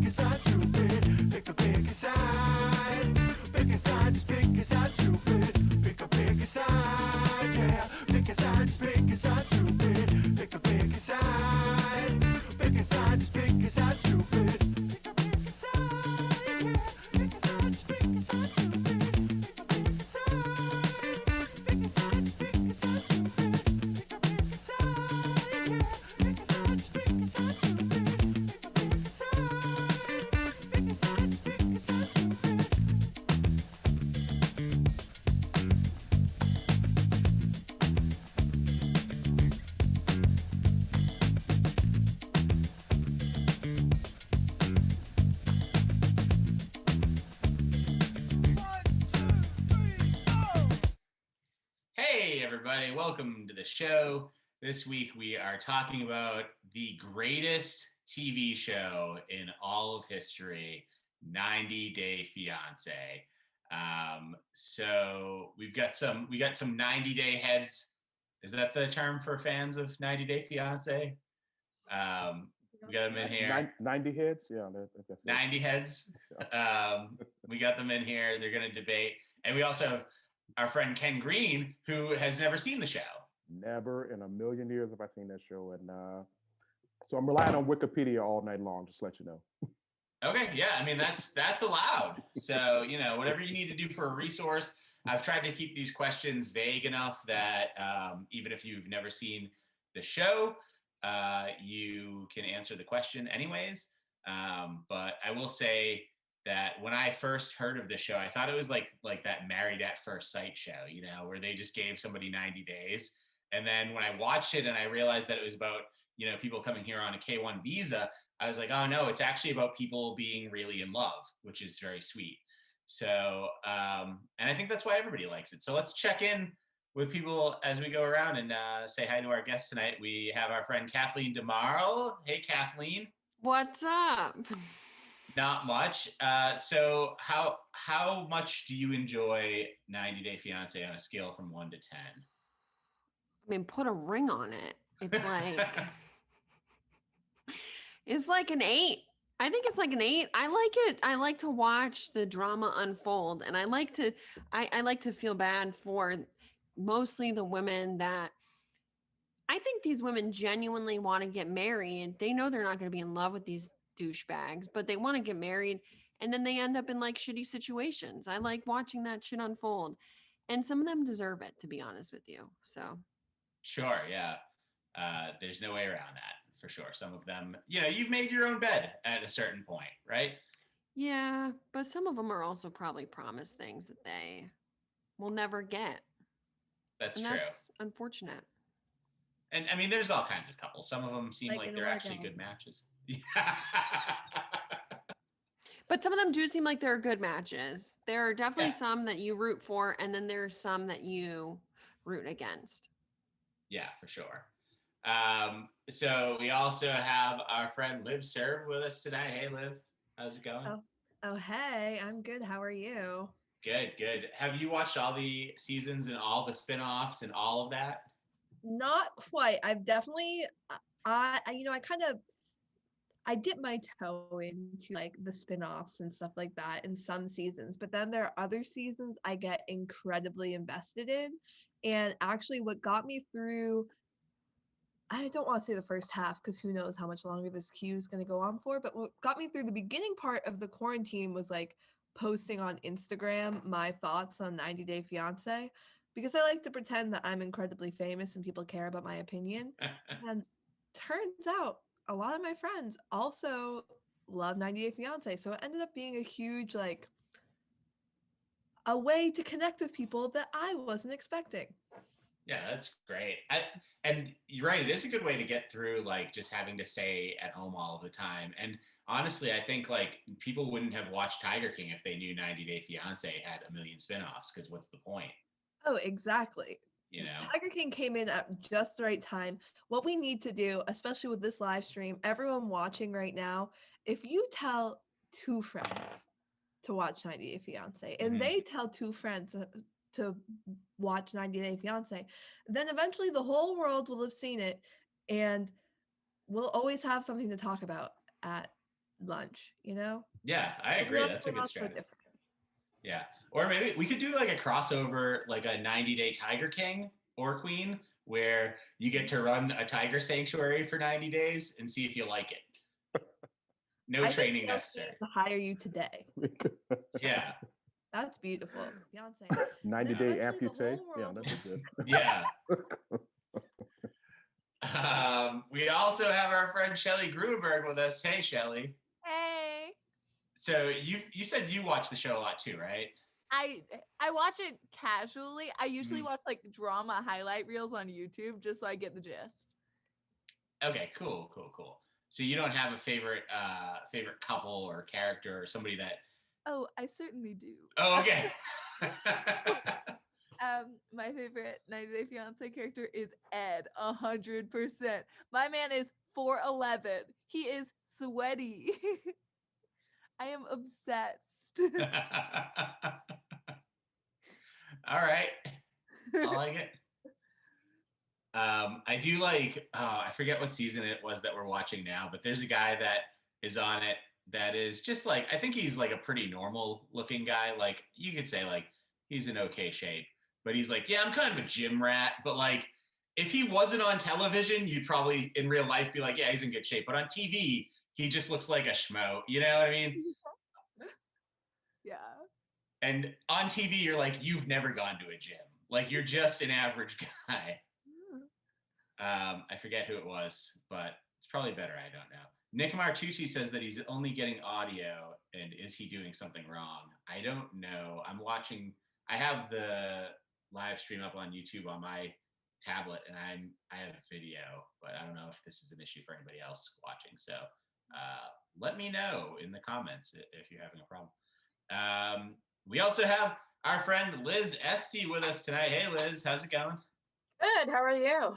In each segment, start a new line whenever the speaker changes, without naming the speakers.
a side, stupid. Pick a side. Pick a side, just pick a side, stupid. Pick a side, yeah. Pick a side, just pick a side, stupid. Pick a side. Pick a side, just pick a side, stupid. Pick a side, yeah. Pick a side, just pick a side, stupid. Pick a side. Pick a side, just pick a side, stupid. Pick a side, yeah. Pick a side, just pick a side, stupid. Pick a side. Pick a side, just pick a side, stupid.
Hey, everybody, welcome to the show. This week we are talking about the greatest TV show in all of history, 90 Day Fiancé. So we got some 90 Day heads. Is that the term for fans of 90 Day Fiancé? We got them in here.
90 heads? Yeah, that's
90 heads. We got them in here. They're going to debate. And we also have our friend Ken Green, who has never seen the show.
Never in a million years have I seen that show. And so I'm relying on Wikipedia all night long, just to let you know.
Okay, yeah, I mean, that's allowed. So, whatever you need to do for a resource. I've tried to keep these questions vague enough that even if you've never seen the show, you can answer the question anyways. But I will say that when I first heard of this show, I thought it was like that Married at First Sight show, where they just gave somebody 90 days. And then when I watched it and I realized that it was about, people coming here on a K-1 visa, I was like, oh no, it's actually about people being really in love, which is very sweet. So, and I think that's why everybody likes it. So let's check in with people as we go around and say hi to our guest tonight. We have our friend Kathleen DeMarle. Hey, Kathleen.
What's up?
Not much. So how much do you enjoy 90 Day Fiancé on a scale from 1 to 10?
I mean, put a ring on it. It's like it's like an 8. I think it's like an 8. I like it. I like to watch the drama unfold, and I like to feel bad for mostly the women that I think these women genuinely want to get married. They know they're not going to be in love with these douchebags, but they want to get married, and then they end up in like shitty situations. I like watching that shit unfold, and some of them deserve it, to be honest with you. So
Sure, yeah. There's no way around that, for sure. Some of them, you've made your own bed at a certain point, right?
yeah, but some of them are also probably promised things that they will never get.
That's
And
true.
that's unfortunate.
And I mean, there's all kinds of couples. Some of them seem like they're actually good matches. Yeah.
But some of them do seem like they're good matches. There are definitely
Yeah.
some that you root for, and then there's some that you root against.
Yeah, for sure. So we also have our friend Liv Serve with us tonight. Hey, Liv, how's it going?
Oh, hey, I'm good. How are you?
Good. Have you watched all the seasons and all the spin-offs and all of that?
Not quite. I've definitely, I dip my toe into like the spin-offs and stuff like that in some seasons, but then there are other seasons I get incredibly invested in. And actually what got me through, I don't want to say the first half because who knows how much longer this queue is going to go on for, but what got me through the beginning part of the quarantine was like posting on Instagram my thoughts on 90 Day Fiancé, because I like to pretend that I'm incredibly famous and people care about my opinion. And turns out a lot of my friends also love 90 Day Fiancé. So it ended up being a huge, like, a way to connect with people that I wasn't expecting.
Yeah, that's great. And you're right, it is a good way to get through like just having to stay at home all the time. And honestly, I think like people wouldn't have watched Tiger King if they knew 90 Day Fiancé had a million spinoffs, because what's the point?
Oh, exactly. Tiger King came in at just the right time. What we need to do, especially with this live stream, everyone watching right now, if you tell 2 friends to watch 90 Day Fiancé and they tell 2 friends to watch 90 Day Fiancé, then eventually the whole world will have seen it, and we'll always have something to talk about at lunch, you know?
Yeah, I agree.
Everyone
That's a good
allows for
strategy.
different.
Yeah. Or maybe we could do like a crossover, like a 90-day Tiger King or Queen, where you get to run a tiger sanctuary for 90 days and see if you like it. No
I think
training
Chelsea
necessary.
needs to hire you today.
Yeah.
That's beautiful. Fiance.
90-day
Eventually the
amputee.
whole
Yeah,
world
that's a good.
Yeah. We also have our friend Shelly Gruberg with us. Hey, Shelly.
Hey,
So you said you watch the show a lot too, right?
I watch it casually. I usually
Mhm.
watch like drama highlight reels on YouTube just so I get the gist.
Okay, cool. So you don't have a favorite couple or character or somebody that
Oh, I certainly do.
Oh, okay.
My favorite 90 Day Fiance character is Ed, 100%. My man is 4'11". He is sweaty. I am obsessed.
All right. I like it. I do like, I forget what season it was that we're watching now, but there's a guy that is on it that is just like, I think he's like a pretty normal looking guy. Like you could say like he's in okay shape, but he's like, yeah, I'm kind of a gym rat. But like if he wasn't on television, you'd probably in real life be like, yeah, he's in good shape. But on TV, he just looks like a schmo. You know what I mean?
Yeah.
And on TV, you're like, you've never gone to a gym. Like you're just an average guy. I forget who it was, but it's probably better. I don't know. Nick Martucci says that he's only getting audio, and is he doing something wrong? I don't know. I have the live stream up on YouTube on my tablet, and I have video, but I don't know if this is an issue for anybody else watching. So let me know in the comments if you're having a problem. We also have our friend Liz Esty with us tonight. Hey, Liz, how's it going?
Good. How are you?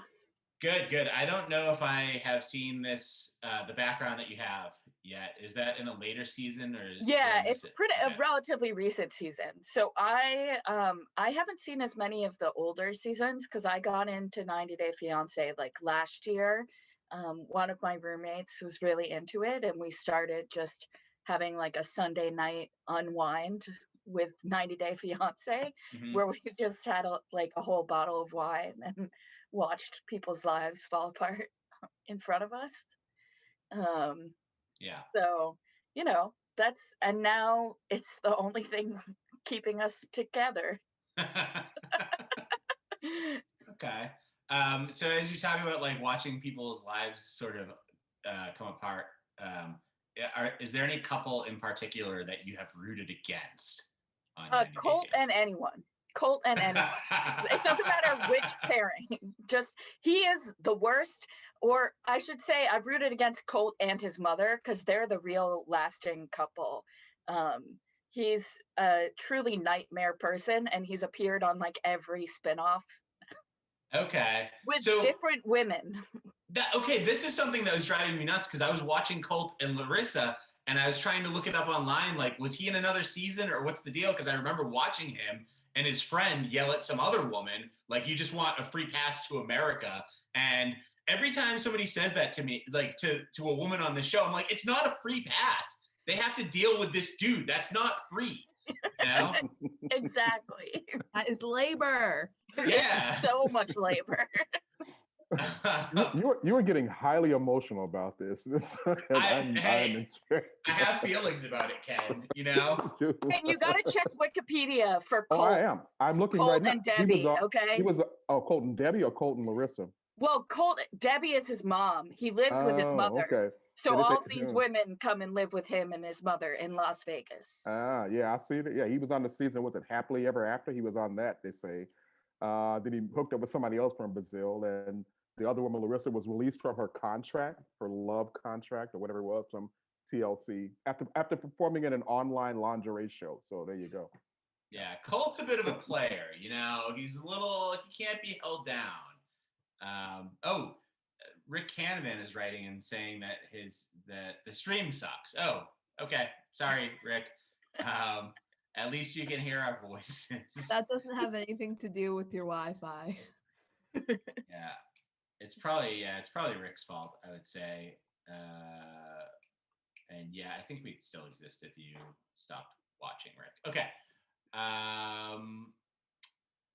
Good. I don't know if I have seen this, the background that you have yet. Is that in a later season or?
Yeah, it's pretty
Okay.
a relatively recent season. So I haven't seen as many of the older seasons because I got into 90 Day Fiance like last year. One of my roommates was really into it, and we started just having like a Sunday night unwind with 90 Day Fiance,
Mhm.
where we just had like a whole bottle of wine and watched people's lives fall apart in front of us.
Yeah.
So, and now it's the only thing keeping us together.
Okay. So as you talk about like watching people's lives sort of come apart, is there any couple in particular that you have rooted against on 90 Day
Colt
Fiancé?
and anyone. Colt and anyone. It doesn't matter which pairing. Just he is the worst. Or I should say I've rooted against Colt and his mother because they're the real lasting couple. He's a truly nightmare person, and he's appeared on like every spinoff
Okay.
with
So
different women.
this is something that was driving me nuts because I was watching Colt and Larissa and I was trying to look it up online. Like, was he in another season or what's the deal? Because I remember watching him and his friend yell at some other woman, like, you just want a free pass to America. And every time somebody says that to me, like to a woman on the show, I'm like, it's not a free pass. They have to deal with this dude. That's not free. You know?
Exactly.
That is labor.
Yeah.
It's so much labor.
You were getting highly emotional about this. I'm
I have feelings about it, Ken, you know?
And you got to check Wikipedia for
Oh,
Colt.
I am. I'm looking
Colt
right now.
and Debbie, okay?
He was Colt and Debbie or Colt and Larissa?
Well, Debbie is his mom. He lives with his mother.
Okay.
So
Yeah, they say-
all these women come and live with him and his mother in Las Vegas.
Yeah, I see it. Yeah, he was on the season. Was it Happily Ever After? He was on that, they say. Then he hooked up with somebody else from Brazil, and the other woman, Larissa, was released from her contract, her love contract, or whatever it was, from TLC after performing in an online lingerie show. So there you go.
Yeah, Colt's a bit of a player, you know. He's a little, he can't be held down. Rick Canavan is writing and saying that the stream sucks. Oh, okay. Sorry, Rick. At least you can hear our voices.
That doesn't have anything to do with your Wi-Fi.
Yeah. It's probably Rick's fault, I would say. And yeah, I think we'd still exist if you stopped watching, Rick. Okay.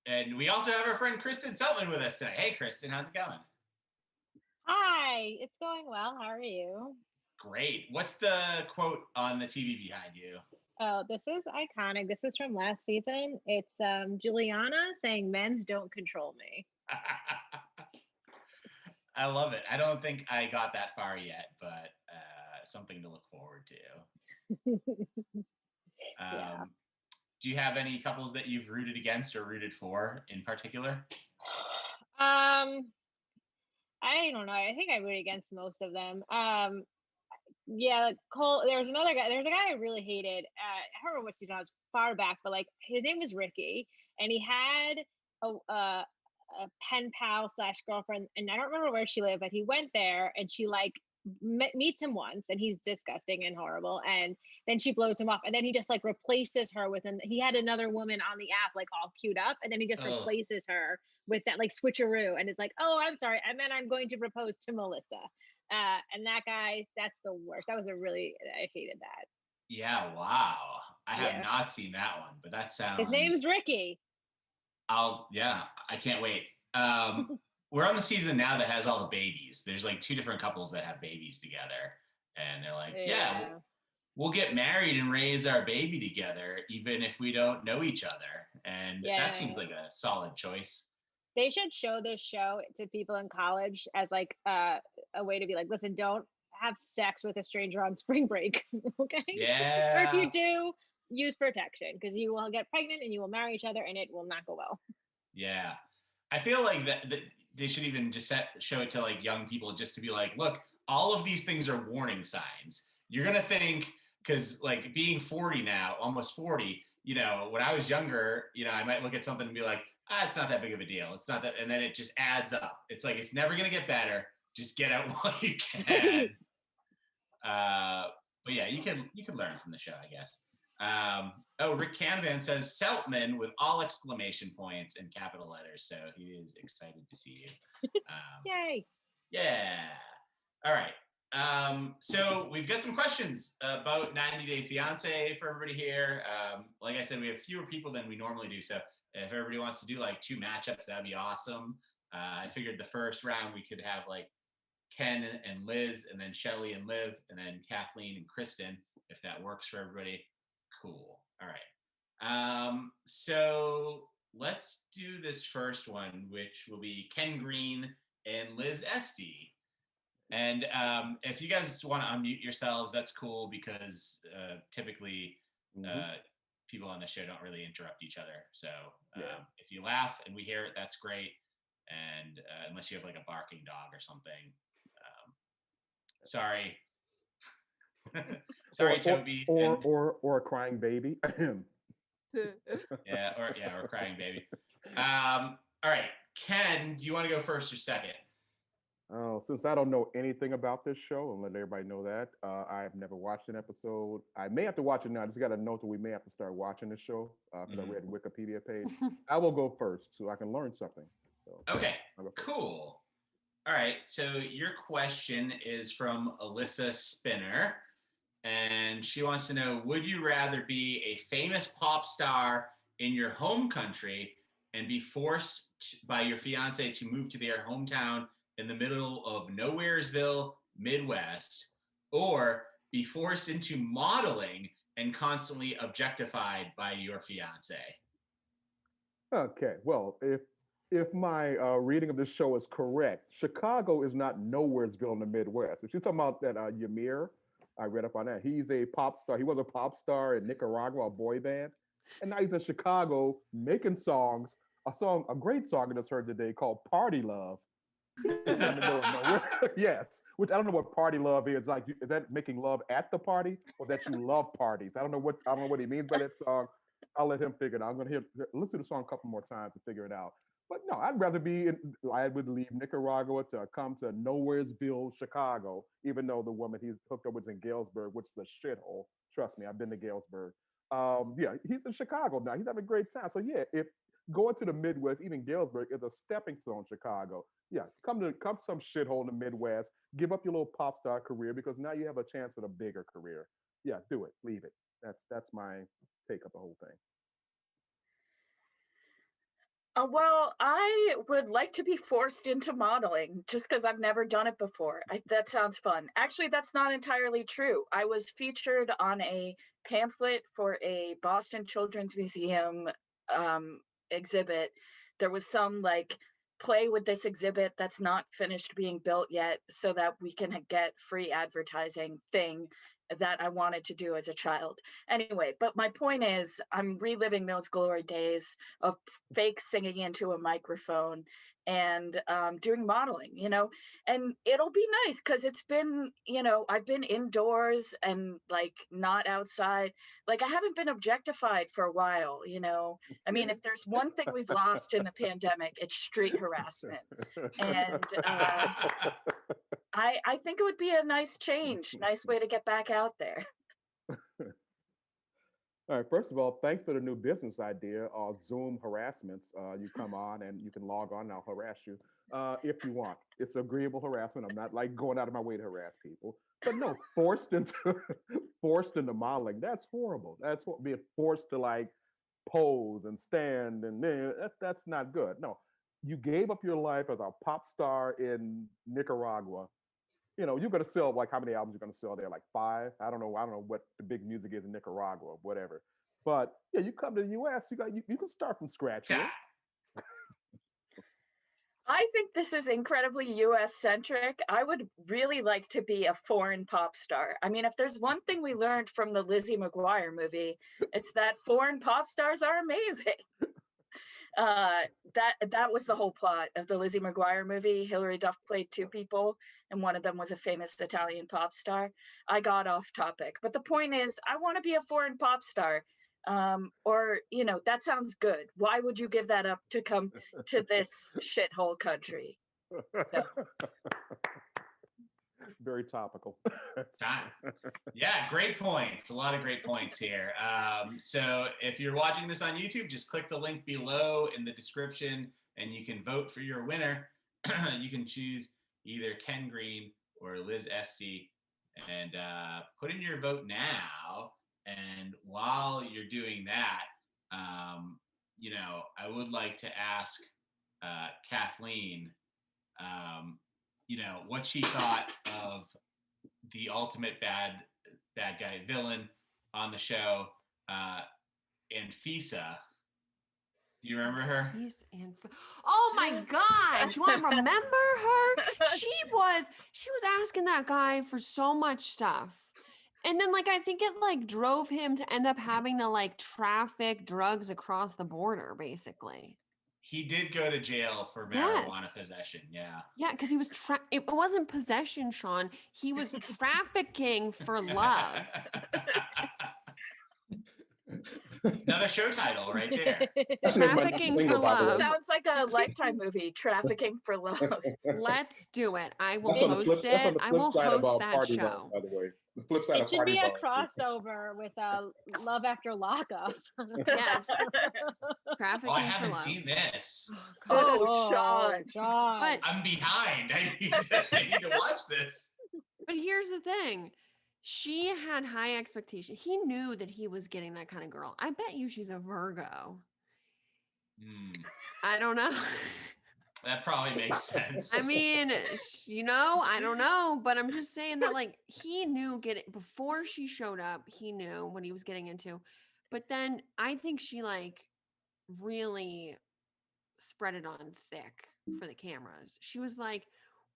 And we also have our friend Kristen Seltman with us tonight. Hey, Kristen, how's it going?
Hi, it's going well. How are you?
Great. What's the quote on the TV behind you?
Oh, this is iconic. This is from last season. It's Juliana saying, "Men's don't control me."
I love it. I don't think I got that far yet, but something to look forward to.
Yeah.
Do you have any couples that you've rooted against or rooted for in particular?
I don't know. I think I root against most of them. Yeah, Cole. There's another guy. There's a guy I really hated. I don't remember what season I was far back, but like his name was Ricky, and he had a pen pal slash girlfriend, and I don't remember where she lived, but he went there, and she like meets him once, and he's disgusting and horrible, and then she blows him off, and then he just like replaces her with an. He had another woman on the app like all queued up, and then he just replaces her with that like switcheroo, and it's like, oh, I'm sorry, I meant I'm going to propose to Melissa. And that guy, that's the worst. I hated that.
Yeah, wow. I have not seen that one, but that sounds.
His name's Ricky.
I can't wait. We're on the season now that has all the babies. There's like 2 different couples that have babies together, and they're like, we'll get married and raise our baby together, even if we don't know each other. And that seems like a solid choice.
They should show this show to people in college as like a way to be like, listen, don't have sex with a stranger on spring break. Okay.
Yeah.
Or if you do, use protection, because you will get pregnant and you will marry each other and it will not go well.
Yeah. I feel like that they should even just show it to like young people, just to be like, look, all of these things are warning signs. You're going to think, because like being 40 now, almost 40, when I was younger, I might look at something and be like, it's not that big of a deal. It's not that. And then it just adds up. It's like, it's never going to get better. Just get out while you can. But yeah, you can learn from the show, I guess. Rick Canavan says Seltman with all exclamation points and capital letters. So he is excited to see you.
Yay.
Yeah. All right. So we've got some questions about 90 Day Fiance for everybody here. Like I said, we have fewer people than we normally do. So if everybody wants to do like 2 matchups, that'd be awesome. I figured the first round we could have like Ken and Liz, and then Shelly and Liv, and then Kathleen and Kristen, if that works for everybody. Cool. All right. So let's do this first one, which will be Ken Green and Liz Esty. And if you guys want to unmute yourselves, that's cool, because typically people on the show don't really interrupt each other. So if you laugh and we hear it, that's great. And unless you have like a barking dog or something, sorry. Sorry, Toby.
Or a crying baby.
or crying baby. All right, Ken, do you want to go first or second?
Oh, since I don't know anything about this show, and let everybody know that, I've never watched an episode. I may have to watch it now. I just got a note that we may have to start watching the show, because I read the Wikipedia page. I will go first so I can learn something. So,
okay, cool. All right, so your question is from Alyssa Spinner, and she wants to know, would you rather be a famous pop star in your home country and be forced by your fiance to move to their hometown in the middle of Nowheresville, Midwest, or be forced into modeling and constantly objectified by your fiance?
Okay, well, if my reading of this show is correct, Chicago is not Nowheresville in the Midwest. If you're talking about that Ymir, I read up on that. He's a pop star. He was a pop star in Nicaragua, a boy band, and now he's in Chicago making songs. A great song I just heard today called "Party Love." He's in the middle of nowhere. Yes, which I don't know what party love is. Like, is that making love at the party, or that you love parties? I don't know what he means by that song. I'll let him figure it out. I'm gonna listen to the song a couple more times to figure it out. But no, I'd rather I would leave Nicaragua to come to Nowheresville, Chicago, even though the woman he's hooked up with is in Galesburg, which is a shithole. Trust me, I've been to Galesburg. Yeah, he's in Chicago now. He's having a great time. So yeah, if going to the Midwest, even Galesburg, is a stepping stone. Chicago, yeah, come to some shithole in the Midwest. Give up your little pop star career because now you have a chance at a bigger career. Yeah, do it. Leave it. That's my take of the whole thing.
Well, I would like to be forced into modeling just because I've never done it before. That sounds fun. Actually, that's not entirely true. I was featured on a pamphlet for a Boston Children's Museum exhibit. There was some like play with this exhibit that's not finished being built yet so that we can get free advertising thing that I wanted to do as a child. Anyway, but my point is, I'm reliving those glory days of fake singing into a microphone and doing modeling, and it'll be nice because it's been, I've been indoors and like not outside. Like I haven't been objectified for a while, I mean, if there's one thing we've lost in the pandemic, it's street harassment. And I think it would be a nice change, nice way to get back out there.
All right. First of all, thanks for the new business idea. Zoom harassments. You come on and you can log on and I'll harass you if you want. It's agreeable harassment. I'm not like going out of my way to harass people. But no, forced into forced into modeling. That's horrible. That's what being forced to like pose and stand and that's not good. No, you gave up your life as a pop star in Nicaragua. You're gonna sell like how many albums you're gonna sell there? Like five? I don't know. I don't know what the big music is in Nicaragua or whatever. But yeah, you come to the US, you can start from scratch here.
I think this is incredibly US centric. I would really like to be a foreign pop star. I mean, if there's one thing we learned from the Lizzie McGuire movie, it's that foreign pop stars are amazing. That was the whole plot of the Lizzie McGuire movie. Hilary Duff played two people, and one of them was a famous Italian pop star. I got off topic, but the point is, I want to be a foreign pop star. Or that sounds good. Why would you give that up to come to this shithole country? So.
Very topical.
Time. Yeah, great points. A lot of great points here. So if you're watching this on YouTube, just click the link below in the description and you can vote for your winner. You can choose either Ken Green or Liz Esty and put in your vote now. And while you're doing that, I would like to ask Kathleen, what she thought of the ultimate bad guy villain on the show, Anfisa. Do you remember her?
Oh my God! Do I remember her? She was asking that guy for so much stuff. And then like I think it like drove him to end up having to like traffic drugs across the border, basically.
He did go to jail for marijuana possession. Yeah.
Yeah, because he was it wasn't possession, Sean. He was trafficking for love.
Another show title right there.
Trafficking for love.
Sounds like a Lifetime movie, Trafficking for Love.
Let's do it. I will host it. I will host that show.
By the way, the flip side
it should be a crossover with Love After Lockup.
Yes. Trafficking
I haven't
for love.
seen this.
Sean.
But
I'm behind. I need to watch this.
But here's the thing. She had high expectation. He knew that he was getting that kind of girl. I bet you she's a Virgo. I don't know.
That probably makes sense.
I mean, I don't know, but I'm just saying that like he knew before she showed up, he knew what he was getting into. But then I think she like really spread it on thick for the cameras. She was like,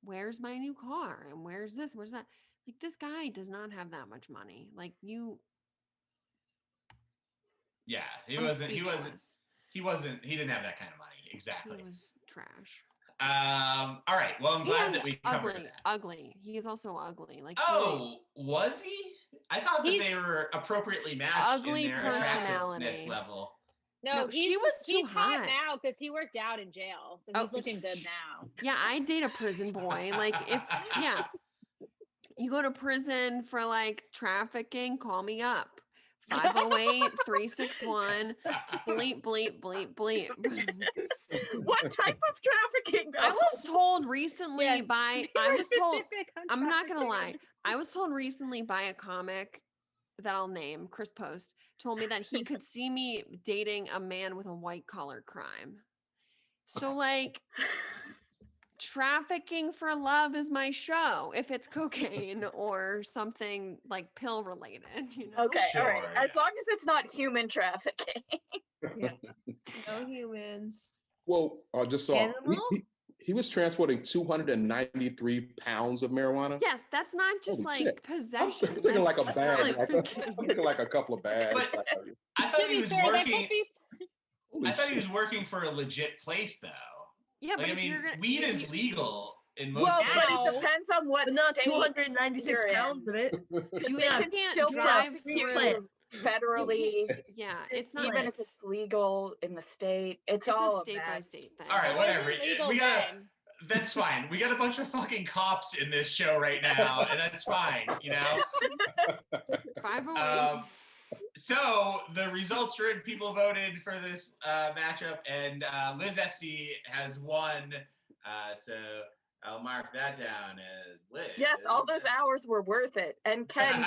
"Where's my new car? And where's this? Where's that?" Like this guy does not have that much money. Like you.
Yeah, he didn't have that kind of money. Exactly.
He was trash.
All right. Well, I'm glad that we covered that.
Ugly. He is also ugly. Like
was he? I thought that they were appropriately matched
ugly
in their
personality
attractiveness level.
No,
she was too
he's hot
hot
now because he worked out in jail, so he's looking good now.
Yeah, I date a prison boy. Like you go to prison for like trafficking, call me up. 508-361 bleep bleep bleep bleep.
What type of trafficking?
I
though?
was told recently
Yes,
by
be
I
more
was told
specific on
I'm not gonna lie.
trafficking.
I was told recently by a comic that I'll name, Chris Post, told me that he could see me dating a man with a white collar crime. So like trafficking for love is my show if it's cocaine or something like pill related, you know?
Okay, all right.
Sure,
As
yeah.
long as it's not human trafficking.
No humans.
Well, I just saw
Animal?
he was transporting 293 pounds of marijuana.
Yes, that's not just
Holy
like
shit. I'm
possession.
thinking
That's
like a bag. Like
trafficking.
I'm thinking like a couple of bags.
But
like,
I thought
To
he
be
was
fair, that
working.
could be.
holy
I thought he
shit.
was working for a legit place, though.
Yeah,
Like,
but
I
if
mean,
you're gonna
weed is legal in most
Well, but
places.
it depends on what
But not
state
296
you're
pounds
in.
of it.
Because
You
they
gotta
can
can't
still
drive
prosecute
through-
you federally,
yeah, it's not
even if it's legal in the state. It's all
a state by
mess.
state thing.
All right,
What is
whatever.
illegal
We got.
then?
That's fine. We got a bunch of fucking cops in this show right now, and that's fine. You know.
508.
So the results are in. People voted for this matchup, and Liz Esty has won. So I'll mark that down as Liz.
Yes, all those hours were worth it. And Ken,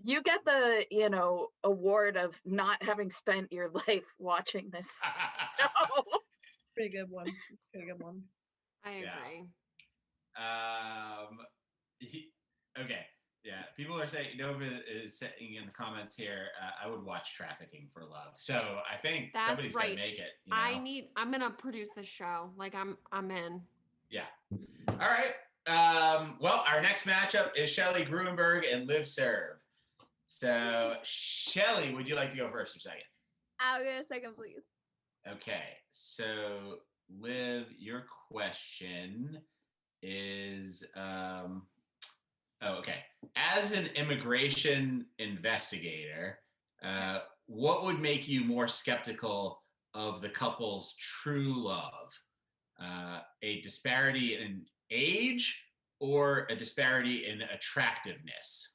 you get the award of not having spent your life watching this show.
Pretty good one. Pretty good one.
I
Yeah.
agree.
Okay. Yeah, people are saying Nova is saying in the comments here. I would watch Trafficking for Love. So I think
That's
somebody's
right.
gonna make it. You know?
I'm gonna produce the show. Like I'm in.
Yeah. All right. Well, our next matchup is Shelly Gruenberg and Liv Serve. So Shelly, would you like to go first or second?
I'll go second, please.
Okay. So Liv, your question is okay. As an immigration investigator, what would make you more skeptical of the couple's true love? A disparity in age or a disparity in attractiveness?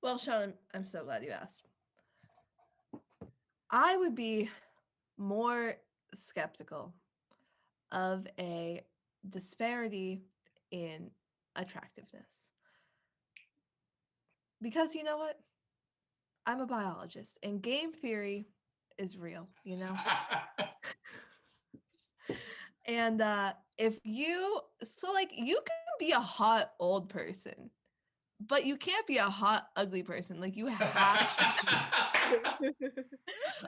Well, Sean, I'm so glad you asked. I would be more skeptical of a disparity in attractiveness. Because you know what? I'm a biologist and game theory is real, you know? And if you you can be a hot old person, but you can't be a hot ugly person. Like you have to be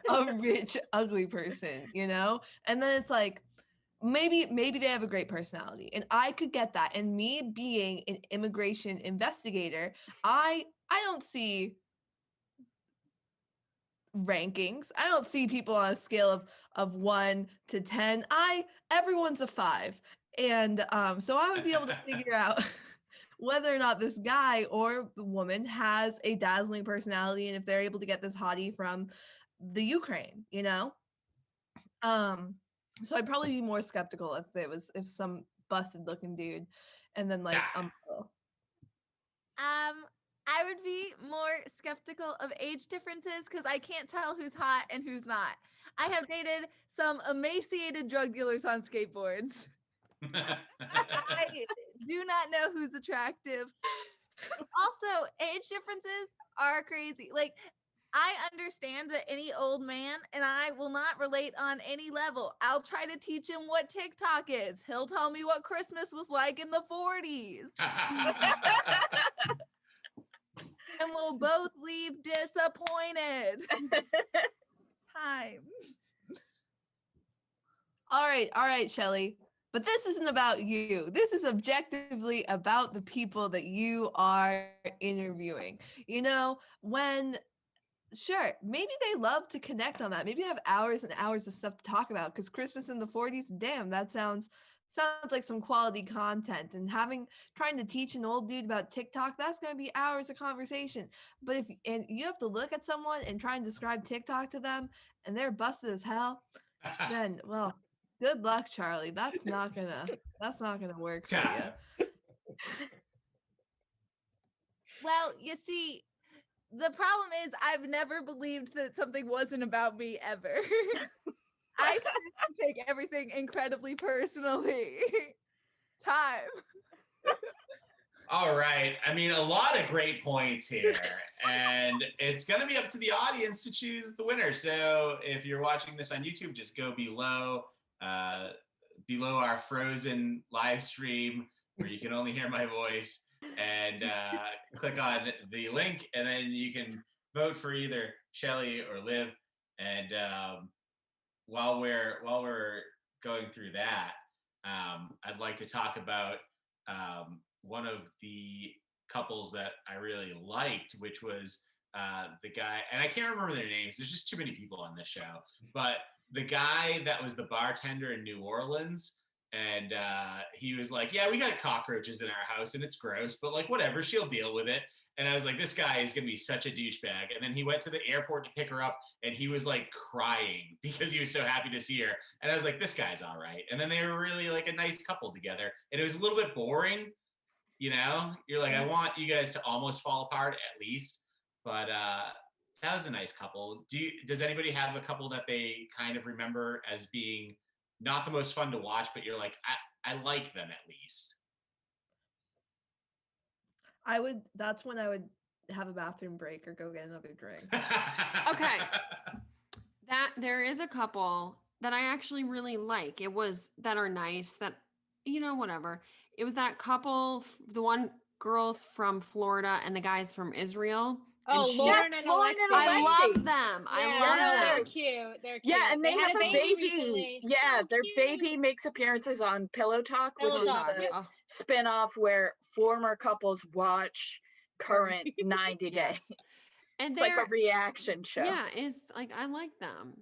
a rich ugly person, you know? And then it's like maybe they have a great personality and I could get that. And me being an immigration investigator, I don't see rankings. I don't see people on a scale of 1 to 10. Everyone's a 5. And so I would be able to figure out whether or not this guy or the woman has a dazzling personality and if they're able to get this hottie from the Ukraine, you know? So I'd probably be more skeptical if some busted looking dude and then like
I would be more skeptical of age differences because I can't tell who's hot and who's not. I have dated some emaciated drug dealers on skateboards. I do not know who's attractive. Also, age differences are crazy. Like, I understand that any old man and I will not relate on any level. I'll try to teach him what TikTok is. He'll tell me what Christmas was like in the 40s. And we'll both leave disappointed. Time.
All right, Shelly. But this isn't about you. This is objectively about the people that you are interviewing. You know, sure, maybe they love to connect on that. Maybe they have hours and hours of stuff to talk about because Christmas in the 40s, damn, that sounds like some quality content. And trying to teach an old dude about TikTok, that's going to be hours of conversation. But and you have to look at someone and try and describe TikTok to them and they're busted as hell, then, well, good luck, Charlie. That's not gonna work for you.
Well, you see, the problem is I've never believed that something wasn't about me ever. I tend to take everything incredibly personally. Time.
All right. I mean, a lot of great points here, and it's going to be up to the audience to choose the winner. So if you're watching this on YouTube, just go below our frozen live stream where you can only hear my voice, and click on the link, and then you can vote for either Shelly or Liv. And while we're going through that, I'd like to talk about one of the couples that I really liked, which was the guy, and I can't remember their names. There's just too many people on this show, but the guy that was the bartender in New Orleans. And he was like, yeah, we got cockroaches in our house and it's gross, but like, whatever, she'll deal with it. And I was like, this guy is going to be such a douchebag. And then he went to the airport to pick her up and he was like crying because he was so happy to see her. And I was like, this guy's all right. And then they were really like a nice couple together. And it was a little bit boring, you know? You're like, I want you guys to almost fall apart at least. But that was a nice couple. Does anybody have a couple that they kind of remember as being not the most fun to watch, but you're like, I like them at least?
That's when I would have a bathroom break or go get another drink.
Okay. That there is a couple that I actually really like. It was that are nice that, whatever. It was that couple, the one girls from Florida and the guys from Israel.
Oh, Lauren and
Lauren
Alexi.
and
I
Alexi.
love them. I
Yeah,
love
no,
them.
they're cute. They're cute.
Yeah, and they
had
have a baby.
recently.
Yeah,
So
their
cute.
baby makes appearances on Pillow Talk,
Pillow
which is
Talk,
the
yeah.
Oh,
spin-off where former couples watch current 90
yes.
days.
And
It's like a reaction show.
Yeah, it's like I like them.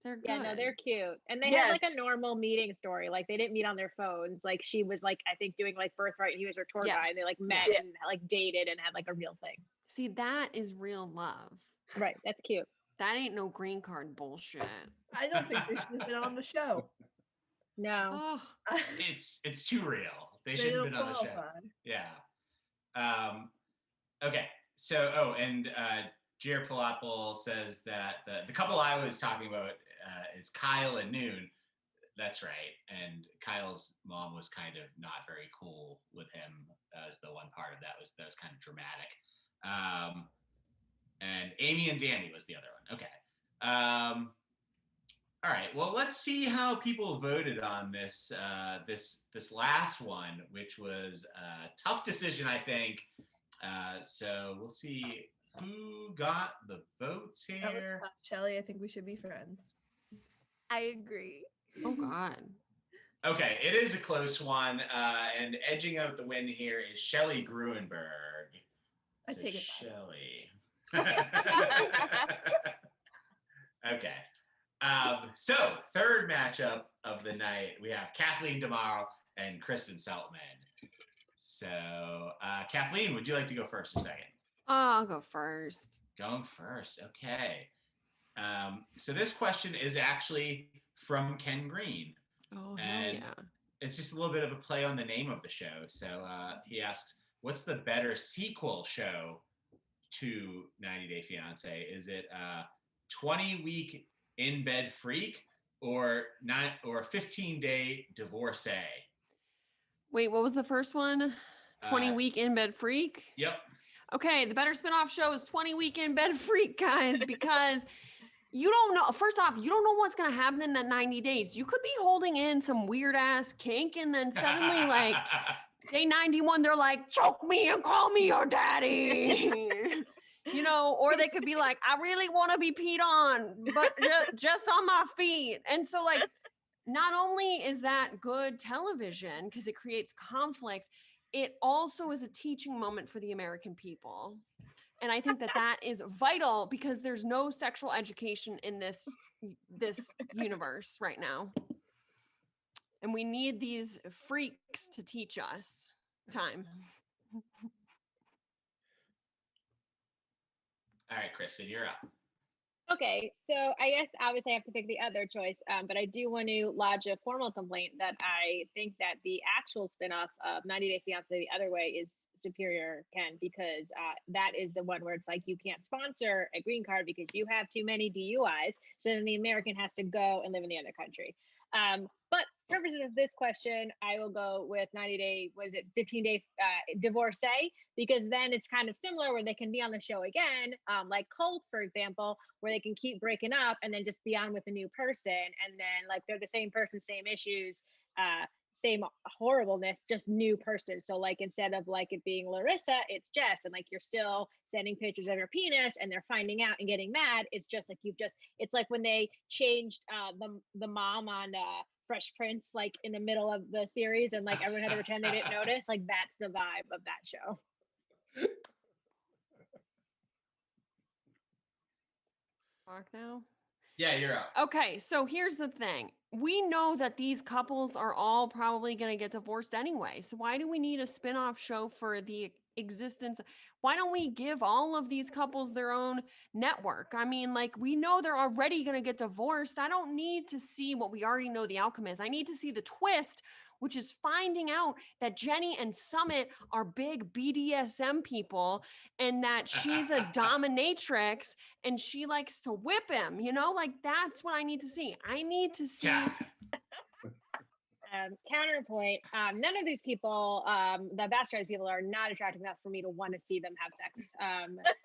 They're good.
Yeah, no, they're cute. And they
Yeah.
had like a normal meeting story. Like they didn't meet on their phones. Like she was like, I think doing like Birthright and he was her tour guide.
Yes.
And they like met
Yeah.
and like dated and had like a real thing.
See, that is real love.
Right. That's cute.
That ain't no green card bullshit.
I don't think they should have been on the show.
No.
Oh,
It's too real. They shouldn't have been on the show. Yeah. Okay. So, and Jared Palapel says that the couple I was talking about is Kyle and Noon. That's right. And Kyle's mom was kind of not very cool with him as the one part of that was kind of dramatic. And Amy and Danny was the other one. Okay. All right. Well, let's see how people voted on this this last one, which was a tough decision, I think. So we'll see who got the votes
That was
here.
tough, Shelly. I think we should be friends.
I agree.
oh God.
Okay, it is a close one, and edging out the win here is Shelly Gruenberg.
I take it back.
Shelly. Okay. So third matchup of the night, we have Kathleen DeMarle and Kristen Seltman. So, Kathleen, would you like to go first or second?
I'll go first.
Going first, okay. So this question is actually from Ken Green.
Oh, hell
And
yeah.
it's just a little bit of a play on the name of the show. So he asks, what's the better sequel show to 90 Day Fiancé? Is it 20-week in bed freak or 15-day divorcee?
Wait, what was the first one? 20-week in bed freak?
Yep.
Okay, the better spinoff show is 20-week in bed freak, guys, because you don't know. First off, you don't know what's going to happen in that 90 days. You could be holding in some weird ass kink, and then suddenly, like, day 91, they're like, choke me and call me your daddy. Or they could be like, I really want to be peed on, but just on my feet. And so, like, not only is that good television because it creates conflict, it also is a teaching moment for the American people. And I think that is vital because there's no sexual education in this universe right now. And we need these freaks to teach us. Time.
All right, Kristen, you're up.
Okay, so I guess obviously I have to pick the other choice, but I do want to lodge a formal complaint that I think that the actual spinoff of 90 Day Fiancé the other way is superior can, because that is the one where it's like you can't sponsor a green card because you have too many DUIs. So then the American has to go and live in the other country. But purposes of this question, I will go with 90-day, 15-day divorcee, because then it's kind of similar where they can be on the show again, like Colt, for example, where they can keep breaking up and then just be on with a new person. And then like they're the same person, same issues, same horribleness, just new person. So like instead of like it being Larissa, it's Jess, and like you're still sending pictures of your penis and they're finding out and getting mad. It's just like it's like when they changed the mom on Fresh Prince, like in the middle of the series, and like everyone had to pretend they didn't notice. Like that's the vibe of that show.
Talk now.
Yeah, you're up.
Okay, so here's the thing. We know that these couples are all probably going to get divorced anyway. So why do we need a spin-off show for the existence? Why don't we give all of these couples their own network? I mean, like, we know they're already going to get divorced. I don't need to see what we already know the outcome is. I need to see the twist, which is finding out that Jenny and Summit are big BDSM people and that she's a dominatrix and she likes to whip him, you know, like that's what I need to see. I need to see.
Yeah.
Counterpoint, none of these people, the bastardized people, are not attractive enough for me to want to see them have sex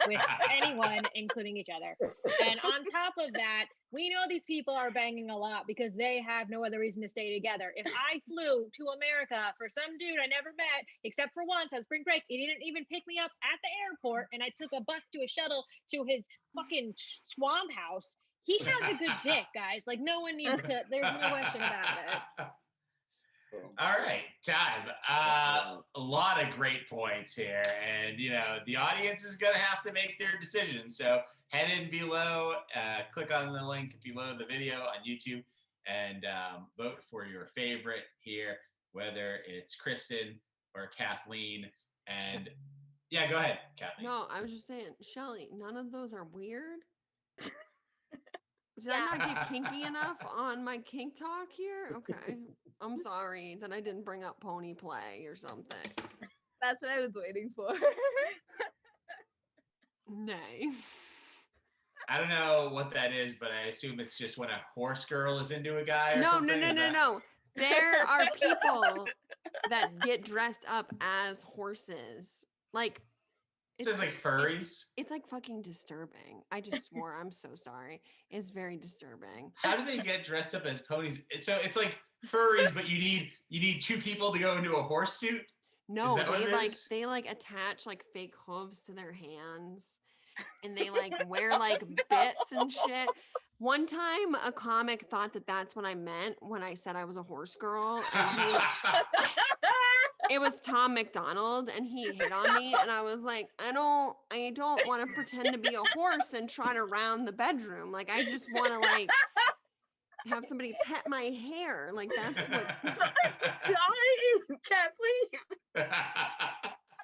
with anyone, including each other. And on top of that, we know these people are banging a lot because they have no other reason to stay together. If I flew to America for some dude I never met, except for once on spring break, he didn't even pick me up at the airport, and I took a bus to a shuttle to his fucking swamp house, he has a good dick, guys. Like, no one needs to, there's no question about it.
All right, time. A lot of great points here, and you know the audience is going to have to make their decision. So head in below, click on the link below the video on YouTube, and vote for your favorite here, whether it's Kristen or Kathleen. And yeah, go ahead, Kathleen.
No, I was just saying, Shelly, none of those are weird. Did I not get kinky enough on my kink talk here? Okay. I'm sorry that I didn't bring up pony play or something.
That's what I was waiting for.
Nay.
I don't know what that is, but I assume it's just when a horse girl is into a guy or
No,
something.
no. There are people that get dressed up as horses. Like,
It says like furries.
It's like fucking disturbing. I just swore. I'm so sorry. It's very disturbing.
How do they get dressed up as ponies? So it's like furries, but you need two people to go into a horse suit.
No, they attach like fake hooves to their hands, and they like wear like bits and shit. One time, a comic thought that that's what I meant when I said I was a horse girl, and it was Tom McDonald, and he hit on me, and I was like, I don't want to pretend to be a horse and trot around the bedroom. Like, I just want to like have somebody pet my hair. Like, that's what.
Dying, Kathleen.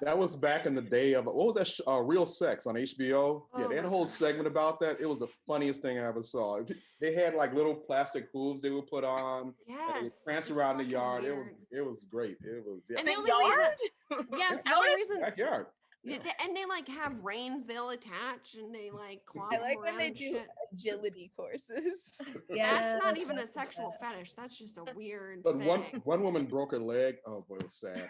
That was back in the day of, what was that, Real Sex on HBO? Yeah,
Oh
they had a
my
whole
gosh.
segment about that. It was the funniest thing I ever saw. They had like little plastic hooves they would put on. And they would
Yes.
prance
it's
around the
fucking
yard.
weird.
It was great. It was, yeah.
And the
The
only
yard?
reason, yes, the only reason,
Backyard.
yeah, and they like have reins they'll attach, and they like clog
I
them
like when
around
they
and
do
shit.
agility courses.
That's not even a sexual fetish. That's just a weird
But
thing.
one woman broke her leg. Oh boy, it was sad.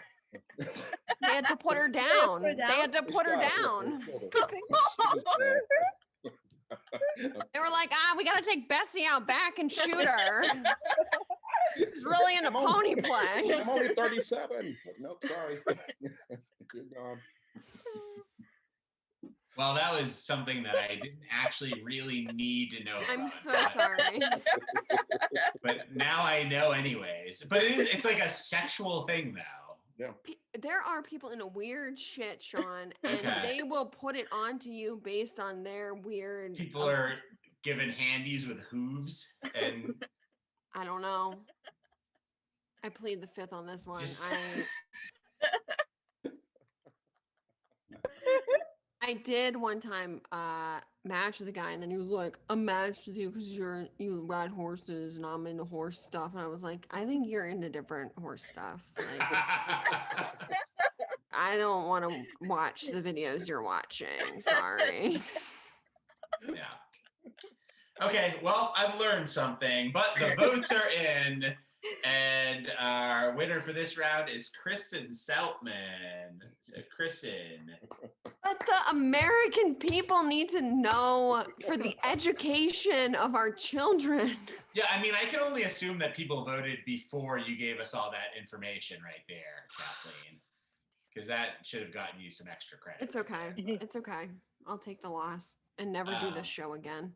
They had to put her down.
her
They had to put her
Yeah,
down.
she was sad.
They were like, we gotta take Bessie out back and shoot her. She's really into pony play.
I'm only 37. Nope, sorry. You're gone.
Well, that was something that I didn't actually really need to know.
I'm
about,
so
but-
sorry.
But now I know anyways. But it's like a sexual thing though.
There are people into weird shit, Sean, and
Okay.
they will put it onto you based on their weird.
People are given handies with hooves and
I don't know. I plead the fifth on this one.
Just-
I did one time match with a guy, and then he was like, "I'm matched with you because you ride horses and I'm into horse stuff." And I was like, "I think you're into different horse stuff." Like, I don't want to watch the videos you're watching. Sorry.
Yeah. Okay, well, I've learned something, but the votes are in, and our winner for this round is Kristen Seltman. So, Kristen.
But the American people need to know for the education of our children.
Yeah, I mean, I can only assume that people voted before you gave us all that information right there, Kathleen, because that should have gotten you some extra credit.
It's okay. It's okay. I'll take the loss and never do this show again.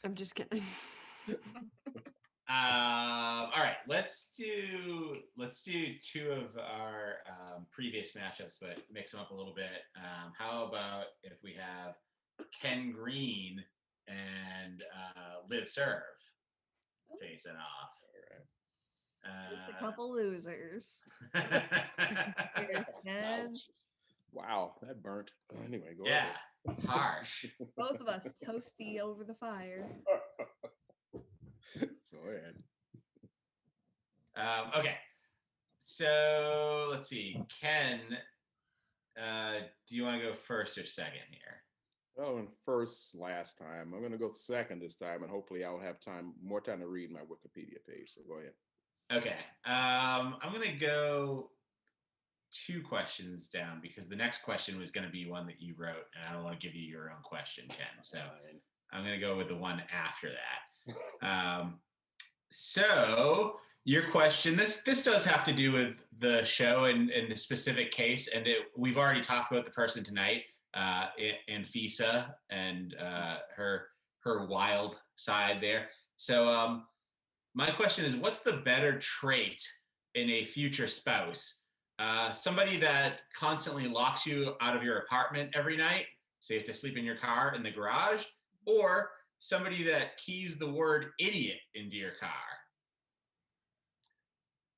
I'm just kidding.
All right, let's do two of our previous matchups, but mix them up a little bit. How about if we have Ken Green and Liv Serve facing off?
Just a couple losers. And
Wow, that burnt. Anyway, go
Yeah,
ahead.
harsh.
both of us toasty over the fire.
Go ahead.
Okay, so let's see. Ken, do you want to go first or second here?
Oh, and first last time. I'm going to go second this time, and hopefully I'll have more time to read my Wikipedia page. So go ahead.
Okay, I'm going to go 2 questions down because the next question was going to be one that you wrote, and I don't want to give you your own question, Ken. So I'm going to go with the one after that. So your question, this does have to do with the show and the specific case, and we've already talked about the person tonight, Anfisa, and her wild side there. So my question is, what's the better trait in a future spouse? Somebody that constantly locks you out of your apartment every night, so you have to sleep in your car in the garage, or somebody that keys the word idiot into your car?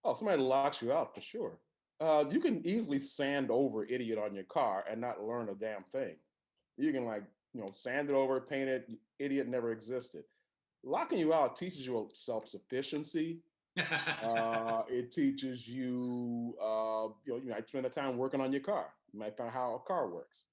Oh, somebody locks you out for sure. You can easily sand over idiot on your car and not learn a damn thing. You can sand it over, paint it, idiot never existed. Locking you out teaches you self-sufficiency. It teaches you, you might spend a time working on your car. You might find how a car works.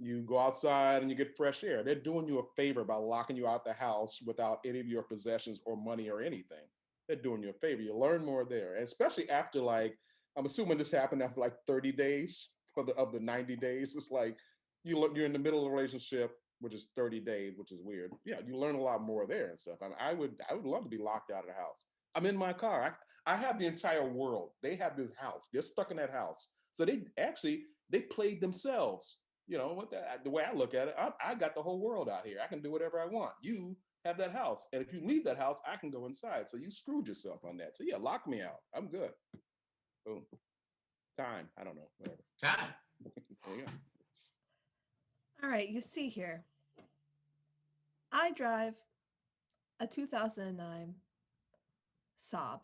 You go outside and you get fresh air. They're doing you a favor by locking you out the house without any of your possessions or money or anything. They're doing you a favor. You learn more there, and especially after I'm assuming this happened after 30 days of the 90 days. It's like you're in the middle of a relationship, which is 30 days, which is weird. Yeah, you learn a lot more there and stuff. I would love to be locked out of the house. I'm in my car. I have the entire world. They have this house. They're stuck in that house. So they played themselves. The way I look at it, I got the whole world out here. I can do whatever I want. You have that house. And if you leave that house, I can go inside. So you screwed yourself on that. So yeah, lock me out. I'm good. Boom. Time. I don't know. Whatever.
Time.
There you go.
All right, you see here. I drive a 2009 Saab.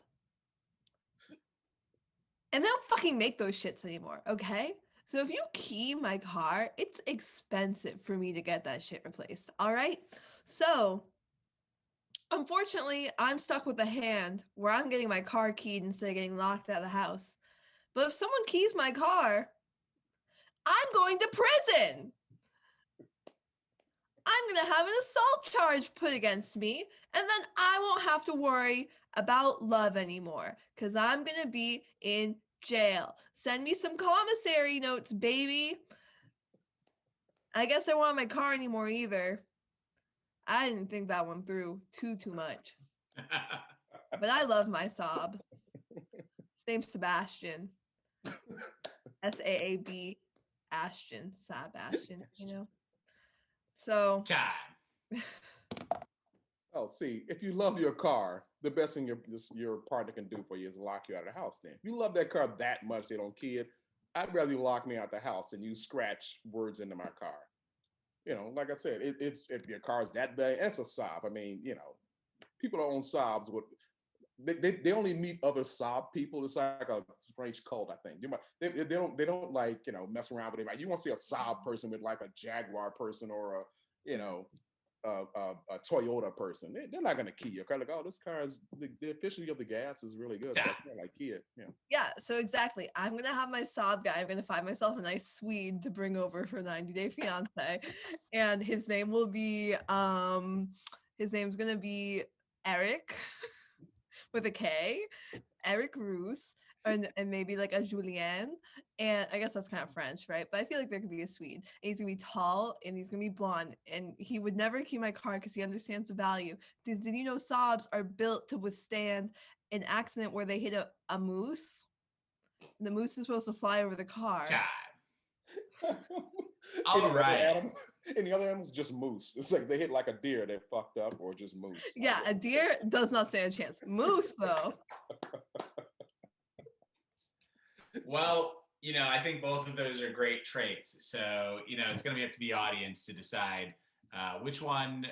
And they don't fucking make those shits anymore, okay? So if you key my car, it's expensive for me to get that shit replaced, all right? So unfortunately, I'm stuck with a hand where I'm getting my car keyed instead of getting locked out of the house. But if someone keys my car, I'm going to prison. I'm going to have an assault charge put against me, and then I won't have to worry about love anymore because I'm going to be in jail. Send me some commissary notes, baby. I guess I don't want my car anymore either. I didn't think that one through too much. But I love my Saab. His name's Sebastian. SAAB Ashton. Sebastian, So
Time.
Oh, see, if you love your car, the best thing your partner can do for you is lock you out of the house. Then, if you love that car that much, they don't key it. I'd rather you lock me out the house than you scratch words into my car. Like I said, it's if your car's that bad, it's a Saab. I mean, people that own Saabs they only meet other Saab people. It's like a strange cult, I think. They don't mess around with anybody. You won't see a Saab person with like a Jaguar person or a a Toyota person. They're not going to key your car. Like, oh, this car is the efficiency of the gas is really good. So I can't like key it. Yeah.
Yeah, so exactly. I'm gonna have my Saab guy. I'm gonna find myself a nice Swede to bring over for 90 Day Fiance, and his name will be his name's gonna be Eric with a K, Eric Roos, and maybe like a Julien. And I guess that's kind of French, right? But I feel like there could be a Swede. And he's gonna be tall and he's gonna be blonde. And he would never key my car because he understands the value. Did you know Saabs are built to withstand an accident where they hit a moose? The moose is supposed to fly over the car.
God. All right.
And the other animals just moose. It's like they hit like a deer, they're fucked up, or just moose.
Yeah, a deer does not stand a chance. Moose, though.
Well, I think both of those are great traits. So, it's going to be up to the audience to decide which one's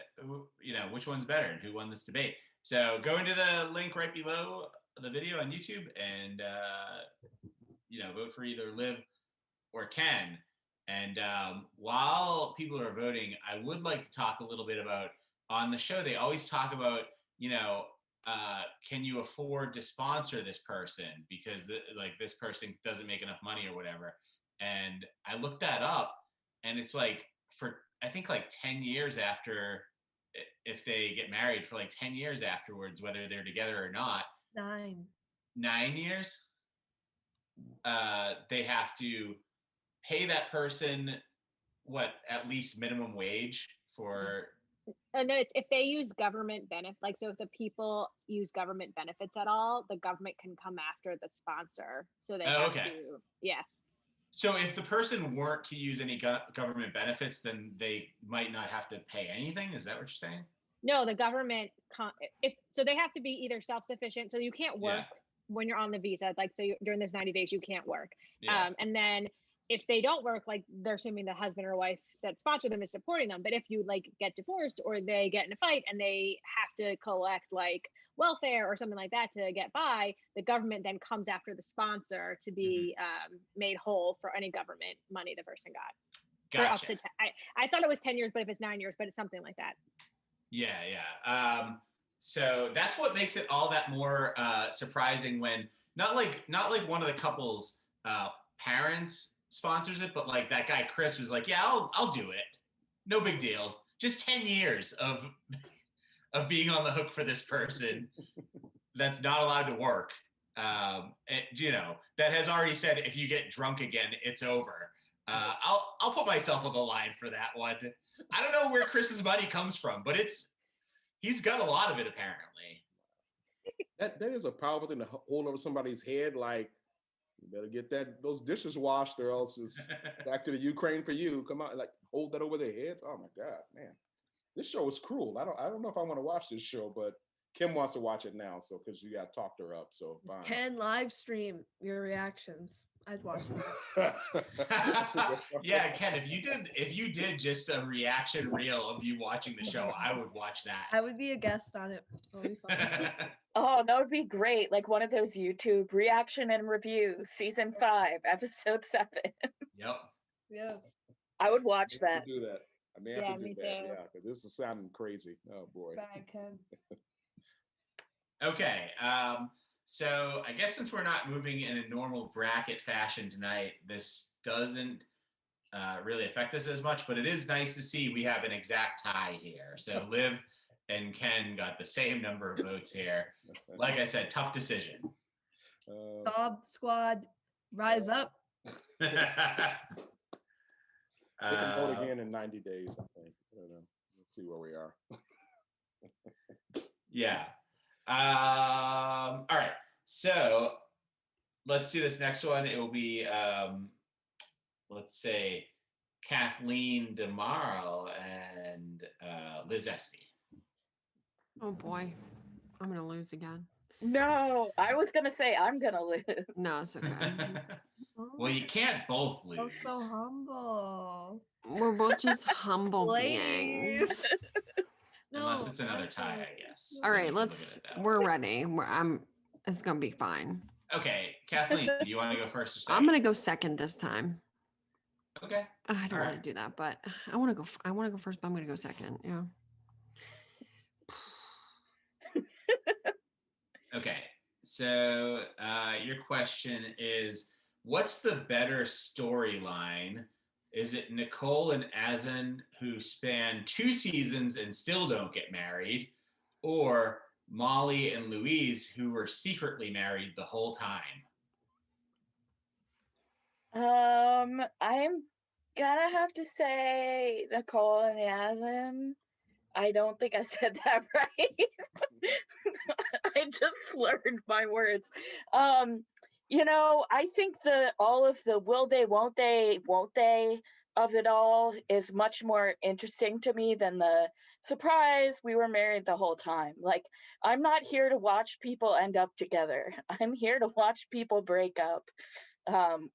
better and who won this debate. So go into the link right below the video on YouTube and, vote for either Liv or Ken. And while people are voting, I would like to talk a little bit about, on the show, they always talk about, can you afford to sponsor this person because this person doesn't make enough money or whatever. And I looked that up, and it's like I think 10 years after, if they get married, for 10 years afterwards, whether they're together or not. 9 years. They have to pay that person at least minimum wage for.
No, it's if they use government benefits. So if the people use government benefits at all, the government can come after the sponsor. So they have to, yeah.
So if the person weren't to use any government benefits, then they might not have to pay anything. Is that what you're saying?
No, the government so they have to be either self-sufficient. So you can't work when you're on the visa. During those 90 days, you can't work.
Yeah.
And then if they don't work, they're assuming the husband or wife that sponsored them is supporting them. But if you get divorced or they get in a fight and they have to collect welfare or something like that to get by, the government then comes after the sponsor to be made whole for any government money the person got.
Gotcha.
For up to I thought it was 10 years, but if it's 9 years, but it's something like that.
Yeah. So that's what makes it all that more surprising when not like one of the couple's parents sponsors it, but that guy Chris was like, yeah, I'll do it, no big deal, just 10 years of being on the hook for this person that's not allowed to work, that has already said if you get drunk again it's over. I'll put myself on the line for that one. I don't know where Chris's money comes from, but he's got a lot of it apparently.
That is a powerful thing to hold over somebody's head. You better get those dishes washed, or else it's back to the Ukraine for you. Come on, hold that over their heads. Oh my God, man, this show is cruel. I don't know if I want to watch this show, but Kim wants to watch it now, so because you got talked her up. So fine.
Ken, live stream your reactions. I'd watch that.
Yeah, Ken, if you did just a reaction reel of you watching the show, I would watch that.
I would be a guest on it. That'll be fun.
Oh, that would be great. Like one of those YouTube reaction and review, season 5, episode 7.
Yep.
Yes.
I would watch that.
Do that. I may have to do that. Yeah, because this is sounding crazy. Oh boy.
Bye, Ken.
Okay. So I guess since we're not moving in a normal bracket fashion tonight, this doesn't really affect us as much, but it is nice to see we have an exact tie here. So Liv and Ken got the same number of votes here. Like I said, tough decision.
Stop squad, rise up.
They can vote again in 90 days, I think. I don't know. Let's see where we are.
Yeah. All right. So let's do this next one. It will be, let's say, Kathleen DeMarle and Liz Esty.
Oh boy, I'm gonna lose again.
No, I was gonna say I'm gonna lose.
No, it's okay.
Well, you can't both lose.
Oh, so humble.
We're both just humble beings.
Ladies.
Unless it's another tie, I guess.
All right,
You can look at it that way.
we're ready. It's gonna be fine.
Okay, Kathleen, do you want to go first or second?
I'm gonna go second this time.
Okay.
I don't
All
want
right.
to do that, but I want to go. I want to go first, but I'm gonna go second. Yeah.
Okay. So your question is, what's the better storyline? Is it Nicole and Azen who span 2 seasons and still don't get married, or Molly and Louise who were secretly married the whole time?
I'm gonna have to say Nicole and Yasmin. I don't think I said that right. I just learned my words. I think all of the will they, won't they of it all is much more interesting to me than the surprise we were married the whole time. Like, I'm not here to watch people end up together. I'm here to watch people break up,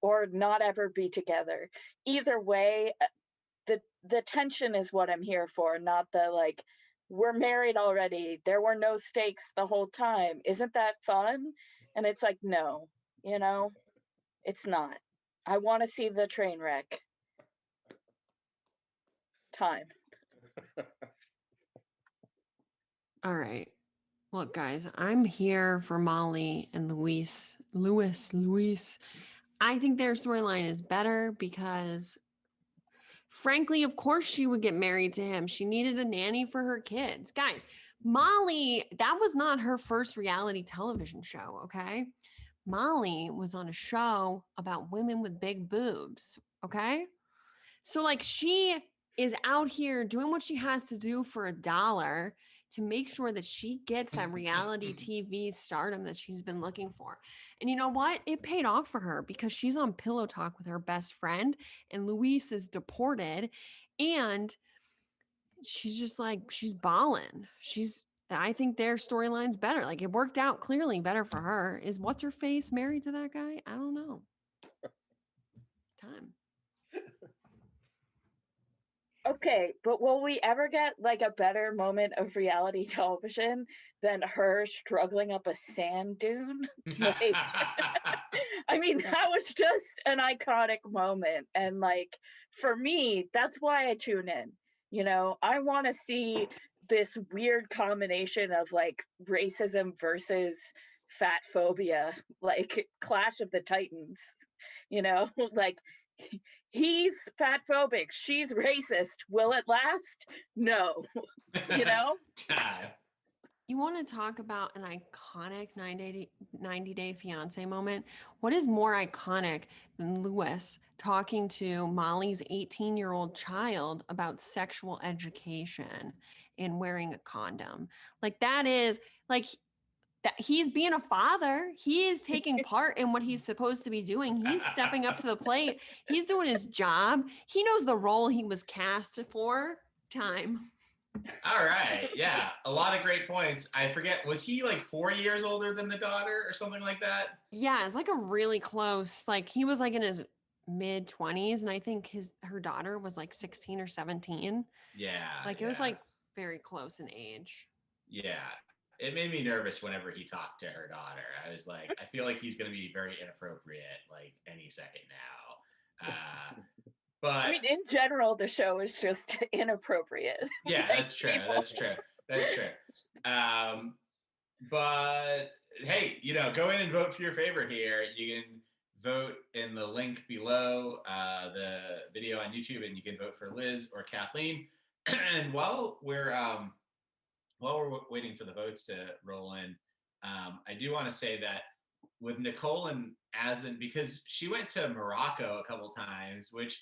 or not ever be together. Either way, the tension is what I'm here for, not the like, we're married already. There were no stakes the whole time. Isn't that fun? And it's like, no, it's not. I want to see the train wreck. Time.
All right. Look, guys, I'm here for Molly and Louis. I think their storyline is better because, frankly, of course she would get married to him. She needed a nanny for her kids. Guys, Molly, that was not her first reality television show, okay? Molly was on a show about women with big boobs, okay? So, like, she is out here doing what she has to do for $1 to make sure that she gets that reality TV stardom that she's been looking for. And you know what? It paid off for her because she's on Pillow Talk with her best friend, and Luis is deported, and she's just like, she's balling. I think their storyline's better. Like, it worked out clearly better for her. Is what's her face married to that guy? I don't know. Time.
Okay, but will we ever get like a better moment of reality television than her struggling up a sand dune? Like, I mean, that was just an iconic moment. And like, for me, that's why I tune in. I want to see this weird combination of like racism versus fat phobia, like Clash of the Titans, like he's fat phobic, she's racist. Will it last? No.
Time.
You want to talk about an iconic 90-day fiance moment? What is more iconic than Louis talking to Molly's 18-year-old child about sexual education and wearing a condom? Like, that is like that he's being a father. He is taking part in what he's supposed to be doing. He's stepping up to the plate. He's doing his job. He knows the role he was cast for. Time.
All right. Yeah. A lot of great points. I forget, was he like 4 years older than the daughter or something like that?
Yeah, it's like a really close, like he was like in his mid 20s, and I think her daughter was like 16 or 17.
Yeah.
Like, it was like very close in age.
Yeah. It made me nervous whenever he talked to her daughter. I was like, I feel like he's going to be very inappropriate like any second now. But
I mean, in general, the show is just inappropriate.
yeah, that's true. That's true. That's true. But hey, go in and vote for your favorite here. You can vote in the link below the video on YouTube, and you can vote for Liz or Kathleen. And while we're waiting for the votes to roll in, I do want to say that with Nicole and Azen, because she went to Morocco a couple times, which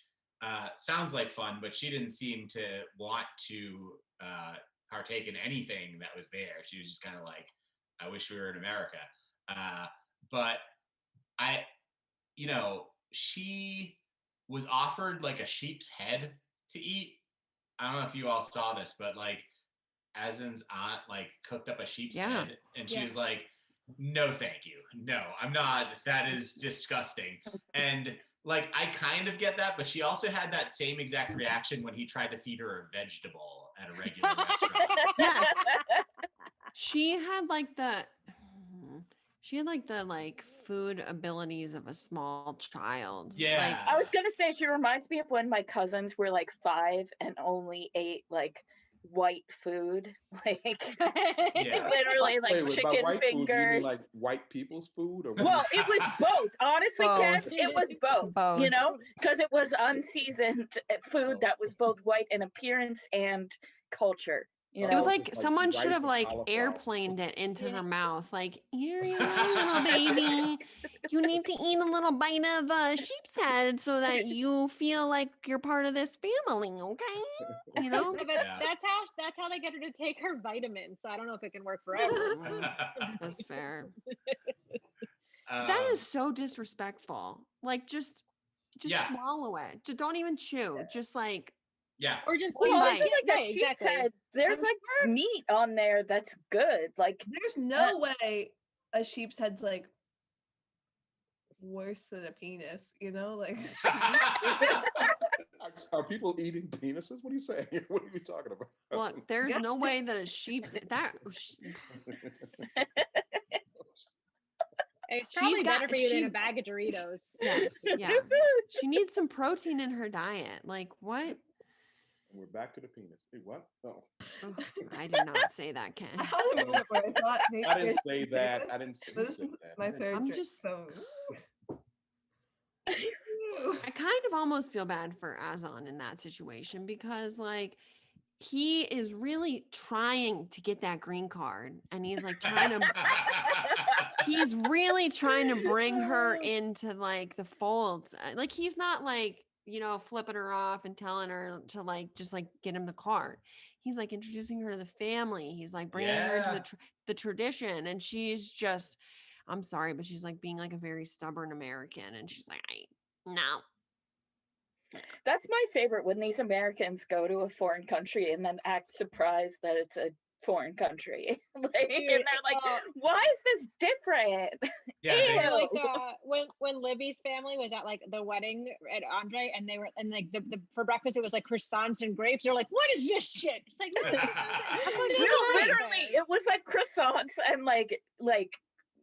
sounds like fun, but she didn't seem to want to partake in anything that was there. She was just kind of like, I wish we were in America. But she was offered like a sheep's head to eat. I don't know if you all saw this, but like Azen's aunt like cooked up a sheep's head, and she was like, no, thank you. No, I'm not. That is disgusting. And like, I kind of get that, but she also had that same exact reaction when he tried to feed her a vegetable at a regular restaurant.
Yes. She had like the food abilities of a small child.
Yeah.
Like,
I was gonna say, she reminds me of when my cousins were like 5 and only ate like white food, like
Yeah.
literally like
Wait, by
chicken
white food, you mean
fingers.
like white people's food? Or what?
Well, it was both. Honestly, Kev,
Both.
it was both.
Both.
You know, because it was unseasoned food
Oh.
that was both white in appearance and culture. You
Oh,
It was
know,
just
like
like
someone should
rice
have
and
like
cauliflower.
airplaned it into
Yeah.
her mouth. Like, here you go, little baby. You need to eat a little bite of sheep's head so that you feel like you're part of this family, okay? You know?
No, but
Yeah.
that's how they get her to take her vitamins. So I don't know if it can work forever.
That's fair. That is so disrespectful. Like, just
Yeah.
swallow it. Just don't even chew. Just like,
Yeah.
Or just
well,
Right.
also like a sheep's
exactly.
head. There's
I'm
like meat on there that's good. Like
There's no way a sheep's head's like worse than a penis, you know? Like
Are people eating penises? What are you saying? What are you talking about?
look, there's
Yeah.
no way that a sheep's that
It's
She's
probably
got-
better for you than
she-
a bag of Doritos.
yes, yeah. She needs some protein in her diet. Like what?
We're back to the penis. Hey, what? Oh.
Oh, I did not say that, Ken.
I had a moment where I thought maybe
I didn't
there's
say
penis,
that. I didn't say
but this is
that.
my third
I'm
drink,
just-
so
I kind of almost feel bad for Azon in that situation because like he is really trying to get that green card and he's like trying to he's really trying to bring her into like the folds. Like he's not like, you know, flipping her off and telling her to like just like get him the card. He's like introducing her to the family. He's like bringing her into
Yeah.
the tradition and she's just I'm sorry, but she's like being like a very stubborn American and she's like no.
that's my favorite when these Americans go to a foreign country and then act surprised that it's a foreign country. Like, and
Dude,
they're like, why is this different?
Yeah. They,
Ew.
Like when Libby's family was at like the wedding at Andre and they were and like the for breakfast it was like croissants and grapes. They're like, what is this shit? It's like, no,
That's like
No,
nice.
literally, it was like croissants and like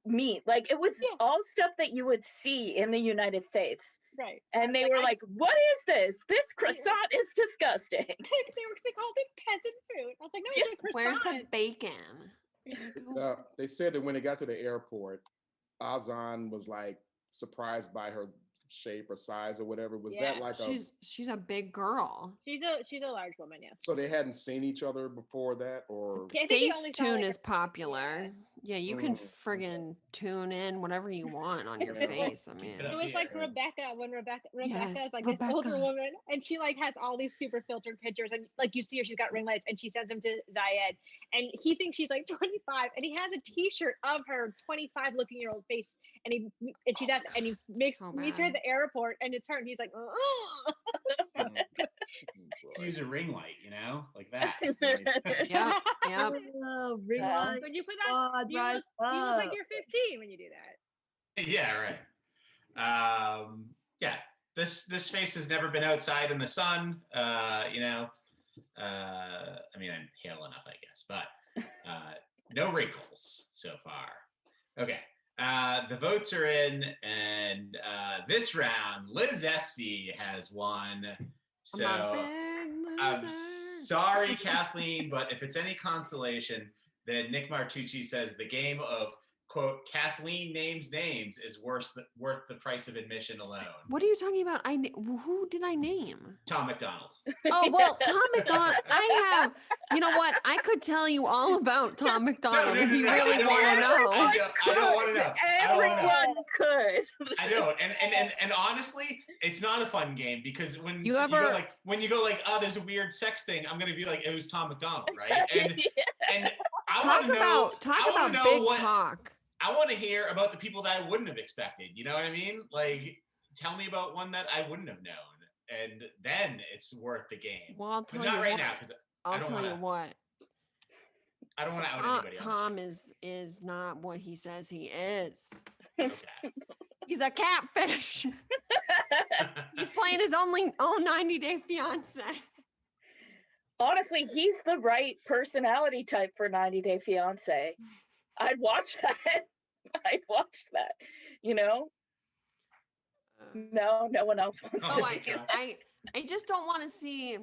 meat. Like it was
Yeah.
all stuff that you would see in the United States.
right.
And they
Like,
were
I-
like, what is this? This croissant is disgusting.
they called it peasant food. I was like, no,
Yeah.
it's a
Where's
croissant.
the bacon?
They said that when they got to the airport, Azan was like surprised by her shape or size or whatever. Was that
Yeah,
like
She's a big girl.
She's a large woman, yes.
so they hadn't seen each other before that, or
Yeah, I think he only saw,
Facetune
like,
is popular. Yeah, you can
Mm, okay.
friggin' tune in whatever you want on your
Yeah.
face. I mean,
it
It
up
was like
here.
Rebecca when Rebecca
Yes,
is like this older
Rebecca.
woman and she like has all these super filtered pictures and like you see her, she's got ring lights and she sends them to Zayed and he thinks she's like 25 and he has a t-shirt of her 25 looking year old face and she's at and he meets her
bad.
at the airport and it's her and he's like, oh.
Boy.
use a ring light, you know, like that.
Yep, yep.
oh, ring
Yeah.
light,
When you put that,
squad,
you
rise
look like
up.
you're 15 when you do that.
Yeah, right. Yeah, this face has never been outside in the sun. You know, I mean, I'm pale enough, I guess, but no wrinkles so far. Okay, the votes are in, and this round, Liz Esty has won.
I'm a
So
big
I'm
loser.
sorry, Kathleen, but if it's any consolation, then Nick Martucci says the game of quote Kathleen names names is worth the price of admission alone.
What are you talking about? Who did I name?
Tom McDonald.
Oh well, Tom McDonald. I have. You know what? I could tell you all about Tom McDonald if you really
I
want to
don't
know.
I don't want to know. I don't wanna know.
Everyone could.
I don't. And honestly, it's not a fun game because when
You
you
ever-
go like, oh, there's a weird sex thing, I'm gonna be like, it was Tom McDonald, right? And I want
Talk
to know. I wanna
about
know
big
what,
talk.
I want to hear about the people that I wouldn't have expected. You know what I mean? Like, tell me about one that I wouldn't have known, and then it's worth the game.
Well, I'll
But
tell
not
you
right
what.
now because
I'll
don't
tell you
wanna-
what.
I don't want to out anybody.
Tom is not what he says he is.
Okay.
He's a catfish. He's playing his own 90-day fiance.
Honestly, he's the right personality type for 90 Day Fiance. I'd watch that. I'd watch that. You know? No one else wants
Oh
to
my
see
God.
that.
I just don't want to see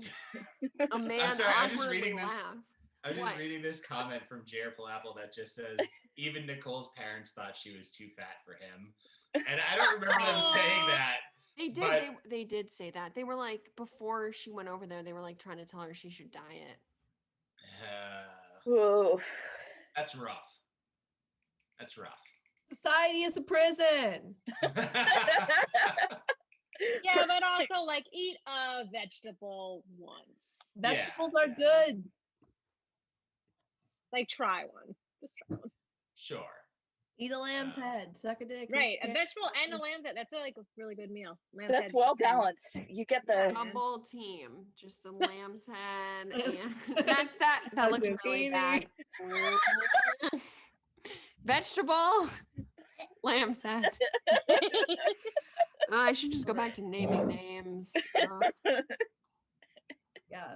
a man
sorry, I'm just
awkwardly
reading this-
laugh.
I'm just
What?
reading this comment from Jerpal Apple that just says, even Nicole's parents thought she was too fat for him. And I don't remember them saying that.
They did.
But-
They did say that. They were like, before she went over there, they were like trying to tell her she should diet.
Whoa.
That's rough. That's rough.
Society is a prison.
Yeah, but also like eat a vegetable once.
Vegetables are
yeah.
good.
Like try one. Just try one.
Sure.
Eat a lamb's head. Suck a dick.
Right, a vegetable and a lamb. That's like a really good meal. Lamb's
That's
head.
well balanced. You get the
Double team, just the lamb's head, and that looks really bad. Vegetable, lamb's head. I should just go back to naming names.
Yeah.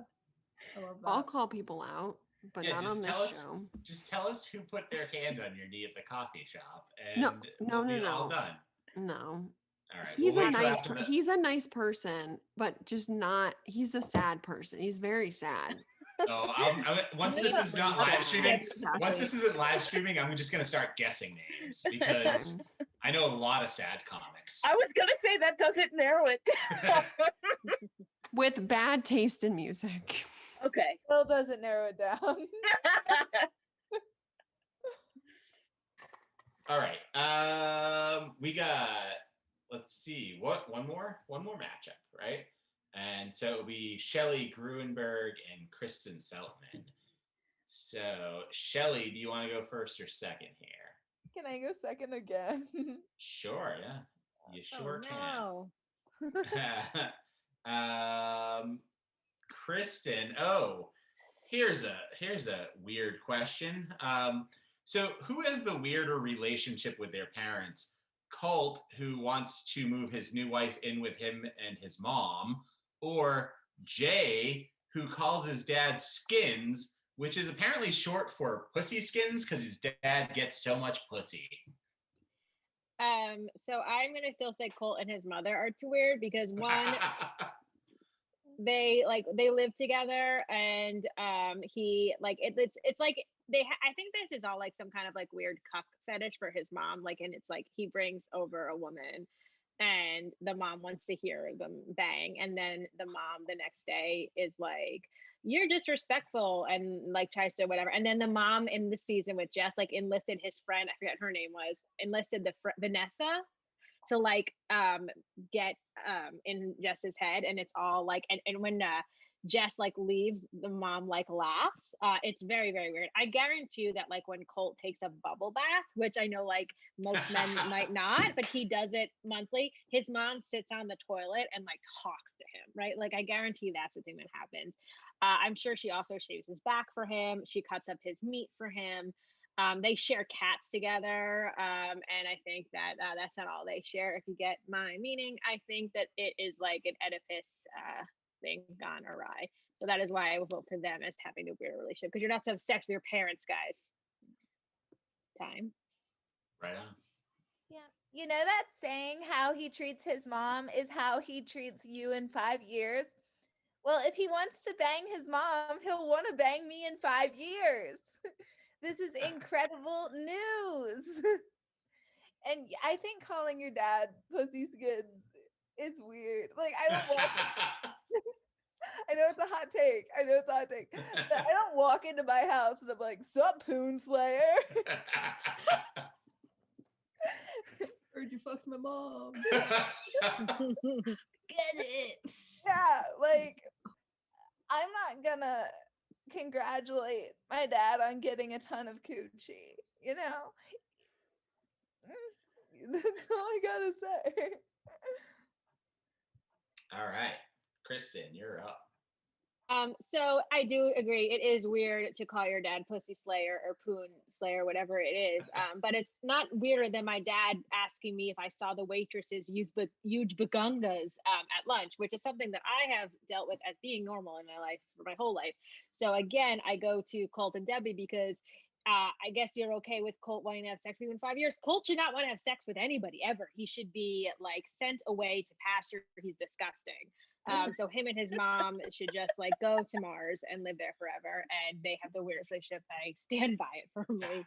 I love that.
I'll call people out, but
Yeah,
not
just
on this
tell us-
show.
Just tell us who put their hand on your knee at the coffee shop, and
No,
we'll be all
no.
done.
No,
All right.
he's
we'll
a
wait till
nice.
after the-
He's a nice person, but just not. He's a sad person. He's very sad.
Oh, once this is not
Really
live
sad.
streaming, once this isn't live streaming, I'm just gonna start guessing names because I know a lot of sad comics.
I was gonna say that doesn't narrow it down.
With bad taste in music.
Okay.
Still doesn't narrow it down.
All right. We got. Let's see. One more matchup, right? And so it'll be Shelley Gruenberg and Kristen Seltman. So Shelley, do you want to go first or second here?
Can I go second again?
Sure. Yeah. You sure
Oh, no.
can. Kristen. Oh, here's a weird question. So who has the weirder relationship with their parents? Colt, who wants to move his new wife in with him and his mom, or Jay, who calls his dad Skins, which is apparently short for pussy skins because his dad gets so much pussy.
So I'm gonna still say Colt and his mother are too weird because one, they live together and he like it's like I think this is all like some kind of like weird cuck fetish for his mom, like, and it's like he brings over a woman and the mom wants to hear them bang, and then the mom the next day is like, you're disrespectful, and like tries to whatever, and then the mom in the season with Jess like enlisted his friend, I forget her name was, enlisted Vanessa to like get in Jess's head, and it's all like, and when Jess like leaves, the mom like laughs. It's very, very weird. I guarantee you that like when Colt takes a bubble bath, which I know like most men might not, but he does it monthly, his mom sits on the toilet and like talks to him, right? Like I guarantee that's the thing that happens. I'm sure she also shaves his back for him. She cuts up his meat for him. They share cats together, and I think that that's not all they share. If you get my meaning, I think that it is like an Oedipus thing gone awry. So that is why I will vote for them as having a weird relationship, because you're not to have sex with your parents, guys. Time.
Right on.
Yeah. You know that saying, how he treats his mom is how he treats you in 5 years? Well, if he wants to bang his mom, he'll want to bang me in 5 years. This is incredible news. And I think calling your dad pussy skins is weird. Like, I don't want I know it's a hot take. But I don't walk into my house and I'm like, sup, Poon Slayer? Heard you fucked my mom. Get it. Yeah, like, I'm not gonna congratulate my dad on getting a ton of coochie, you know? That's all I gotta say.
All right, Kristen, you're up.
So I do agree. It is weird to call your dad Pussy Slayer or Poon Slayer, whatever it is. But it's not weirder than my dad asking me if I saw the waitresses use huge bagungas at lunch, which is something that I have dealt with as being normal in my life for my whole life. So again, I go to Colt and Debbie because I guess you're okay with Colt wanting to have sex with you in 5 years. Colt should not want to have sex with anybody ever. He should be like sent away to pasture. He's disgusting. So him and his mom should just like go to Mars and live there forever. And they have the weirdest relationship. I stand by it firmly.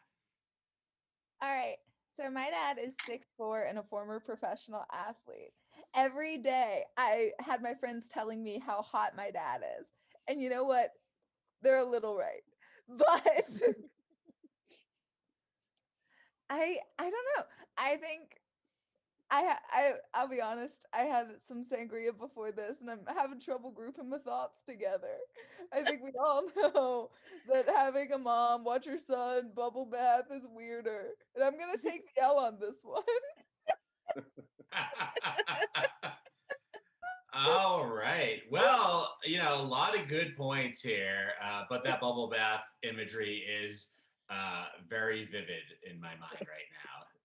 All right. So my dad is 6'4" and a former professional athlete. Every day I had my friends telling me how hot my dad is. And you know what? They're a little right. But I don't know. I think I'll be honest, I had some sangria before this and I'm having trouble grouping my thoughts together. I think we all know that having a mom watch her son bubble bath is weirder. And I'm gonna take the L on this one.
All right. Well, a lot of good points here, but that bubble bath imagery is very vivid in my mind right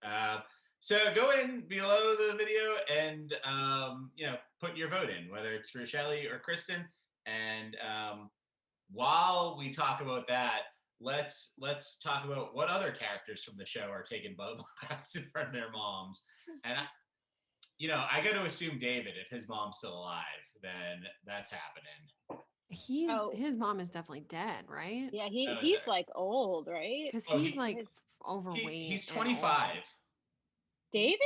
now. So go in below the video and put your vote in, whether it's for Shelly or Kristen. And while we talk about that, let's talk about what other characters from the show are taking bubble baths in front of their moms. And I got to assume David, if his mom's still alive, then that's happening.
His mom is definitely dead, right?
Yeah, he's like old, right?
Because he's like overweight.
He's 25.
David?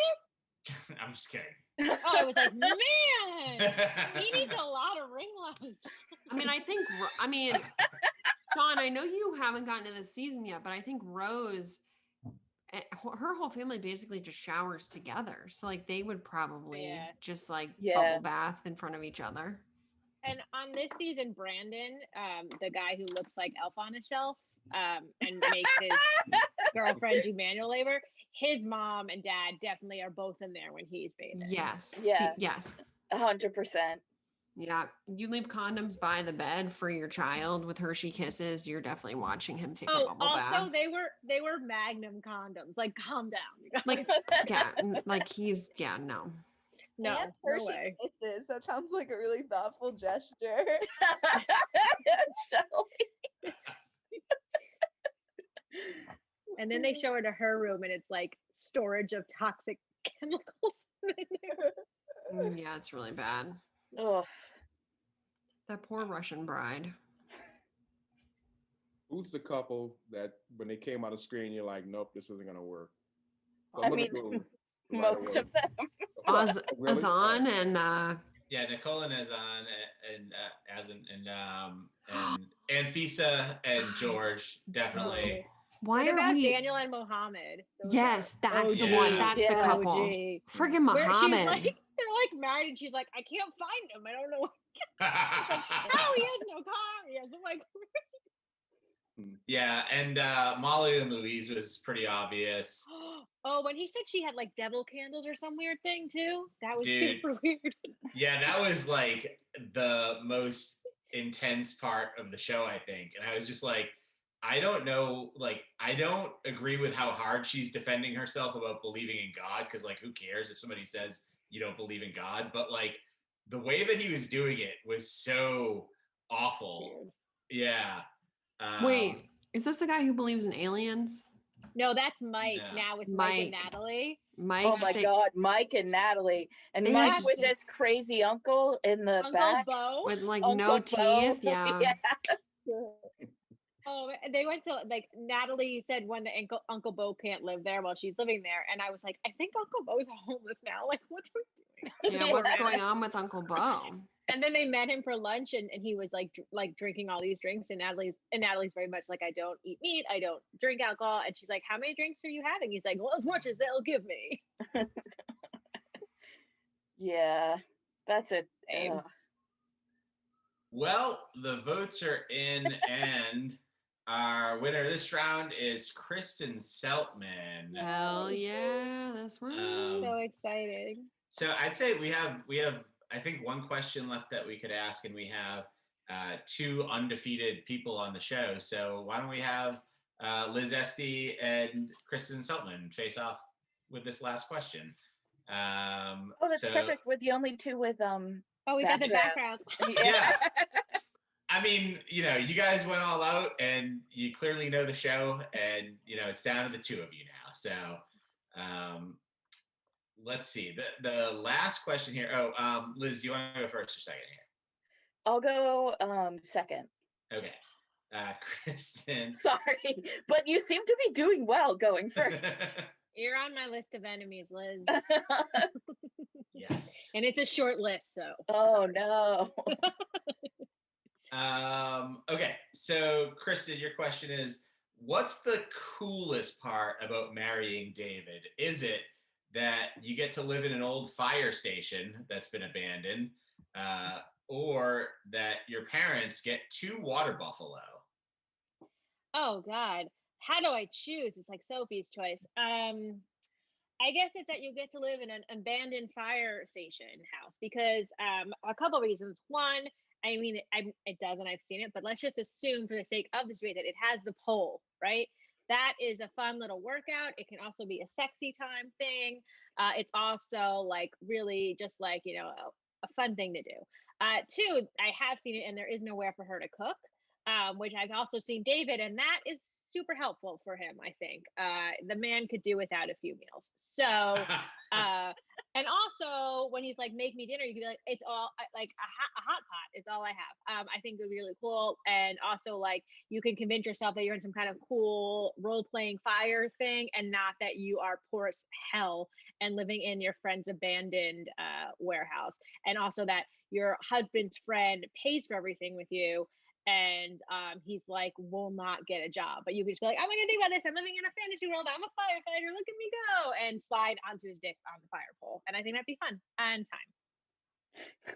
I'm just kidding.
Oh, I was like, man, he needs a lot of ring lights.
I mean, Sean, I know you haven't gotten to this season yet, but I think Rose, her whole family basically just showers together. So like they would probably just like bubble bath in front of each other.
And on this season, Brandon, the guy who looks like Elf on a Shelf, and makes his girlfriend do manual labor, his mom and dad definitely are both in there when he's bathing.
Yes.
Yeah.
Yes.
100%.
Yeah. You leave condoms by the bed for your child with Hershey Kisses. You're definitely watching him take a bubble bath.
Also, they were Magnum condoms. Like, calm down. You guys.
Like, yeah, like he's
no,
And
no
Hershey
way.
Kisses. That sounds like a really thoughtful gesture.
Shelly.
And then they show her to her room, and it's like storage of toxic chemicals in there.
Yeah, it's really bad.
Ugh.
That poor Russian bride.
Who's the couple that when they came on the screen, you're like, nope, this isn't gonna work? So
I mean, most of them.
Really?
Azan and
Yeah, Nicole and Azan and Fisa and George definitely.
why
What
are
about
we?
Daniel and Mohammed? Those
Yes, that's the
yeah.
one. That's the
Yeah.
couple.
OG.
Friggin'
Where she's
Muhammad.
like, they're like married, and she's like, I can't find him. I don't know. Oh, he has no car. Yes, I'm like,
Yeah, and Molly and Louise was pretty obvious.
oh, when he said she had like devil candles or some weird thing too, that was
Dude.
super weird.
Yeah, that was like the most intense part of the show, I think. And I was just like, I don't know, like, I don't agree with how hard she's defending herself about believing in God, because, like, who cares if somebody says you don't believe in God? But, like, the way that he was doing it was so awful.
Weird.
Yeah.
Wait, is this the guy who believes in aliens?
No, that's Mike
No.
now with Mike and
Mike.
Natalie.
Mike.
Oh my God, Mike and Natalie. And
They
Mike
just-
with his crazy uncle in the
Uncle
back.
Bo.
With like
Uncle
no
Bo.
teeth. Yeah.
Oh, and they went to like Natalie said when the Uncle Bo can't live there while she's living there, and I was like, I think Uncle Bo's homeless now. Like, what are we doing?
Yeah. What's going on with Uncle Bo?
And then they met him for lunch, and he was like drinking all these drinks, and Natalie's very much like, I don't eat meat, I don't drink alcohol, and she's like, how many drinks are you having? He's like, well, as much as they'll give me.
Yeah, that's it.
Same.
Well, the votes are in, and our winner this round is Kristen Seltman.
Hell yeah, that's right.
So exciting.
So I'd say we have I think one question left that we could ask, and we have two undefeated people on the show. So why don't we have Liz Esty and Kristen Seltman face off with this last question?
Oh, that's
so-
perfect. We're the only two with
Oh, we got the background.
Yeah. I mean, you guys went all out, and you clearly know the show, and it's down to the two of you now. So, let's see. The last question here. Oh, Liz, do you want to go first or second here?
I'll go second.
Okay. Kristen.
Sorry, but you seem to be doing well going first.
You're on my list of enemies, Liz.
Yes.
And it's a short list, so.
Oh no.
Okay, so Kristen, your question is, what's the coolest part about marrying David? Is it that you get to live in an old fire station that's been abandoned, or that your parents get 2 water buffalo?
Oh God, how do I choose? It's like Sophie's choice. I guess it's that you get to live in an abandoned fire station house because a couple reasons. One, I mean, it doesn't. I've seen it, but let's just assume, for the sake of this debate, that it has the pole, right? That is a fun little workout. It can also be a sexy time thing. It's also like really just like a fun thing to do. Two, I have seen it, and there is nowhere for her to cook, which I've also seen David, and that is super helpful for him. I think the man could do without a few meals. So and also when he's like, make me dinner, you could be like, it's all like a hot pot is all I have. I think it would be really cool. And also like you can convince yourself that you're in some kind of cool role-playing fire thing and not that you are poor as hell and living in your friend's abandoned warehouse. And also that your husband's friend pays for everything with you, and he's like will not get a job, but you can just be like, I'm gonna think about this, I'm living in a fantasy world, I'm a firefighter, look at me go, and slide onto his dick on the fire pole. And I think that'd be fun and time.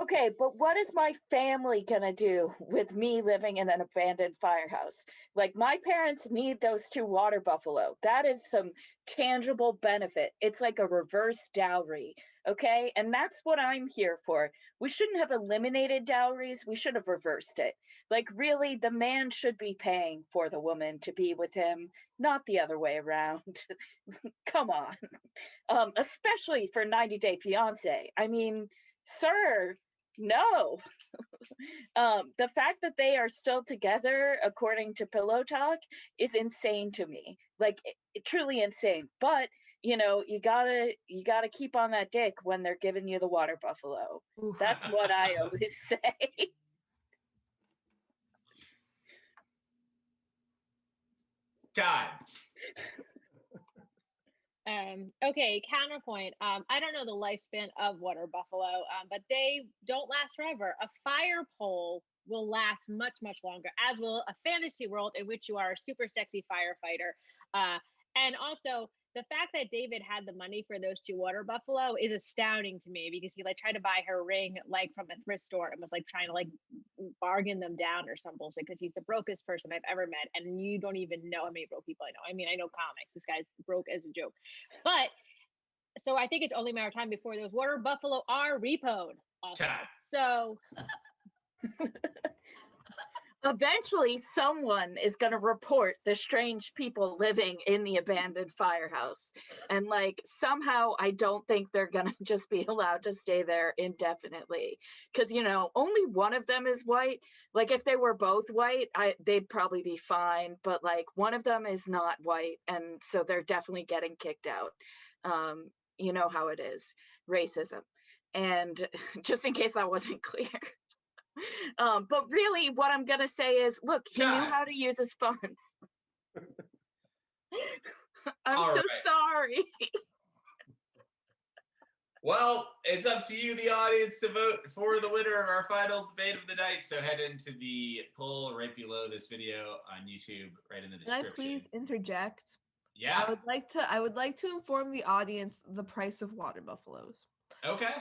Okay, but what is my family gonna do with me living in an abandoned firehouse? Like, my parents need those 2 water buffalo. That is some tangible benefit. It's like a reverse dowry, okay? And that's what I'm here for. We shouldn't have eliminated dowries. We should have reversed it. Like, really, the man should be paying for the woman to be with him, not the other way around. Come on. Especially for 90 Day Fiancé. I mean, sir, no. The fact that they are still together, according to Pillow Talk, is insane to me. Like, truly insane. But you gotta keep on that dick when they're giving you the water buffalo.
Oof.
That's what I always say.
Time.
Okay, counterpoint. I don't know the lifespan of water buffalo, but they don't last forever. A fire pole will last much, much longer, as will a fantasy world in which you are a super sexy firefighter. And also the fact that David had the money for those 2 water buffalo is astounding to me, because he like tried to buy her ring like from a thrift store and was like trying to like bargain them down or some bullshit, because he's the brokest person I've ever met, and you don't even know how many broke people I know. I mean, I know comics. This guy's broke as a joke. But so I think it's only a matter of time before those water buffalo are repoed also.
Time.
So
Eventually, someone is going to report the strange people living in the abandoned firehouse. And like, somehow I don't think they're going to just be allowed to stay there indefinitely. Because, only one of them is white. Like, if they were both white, they'd probably be fine. But like, one of them is not white. And so they're definitely getting kicked out. You know how it is, racism. And just in case that wasn't clear. But really, what I'm gonna say is, look, he knew how to use his phones. I'm
All
so
right.
sorry.
Well, it's up to you, the audience, to vote for the winner of our final debate of the night. So head into the poll right below this video on YouTube, right in the
Can
description.
I please interject?
Yeah.
I would like to inform the audience the price of water buffaloes.
Okay.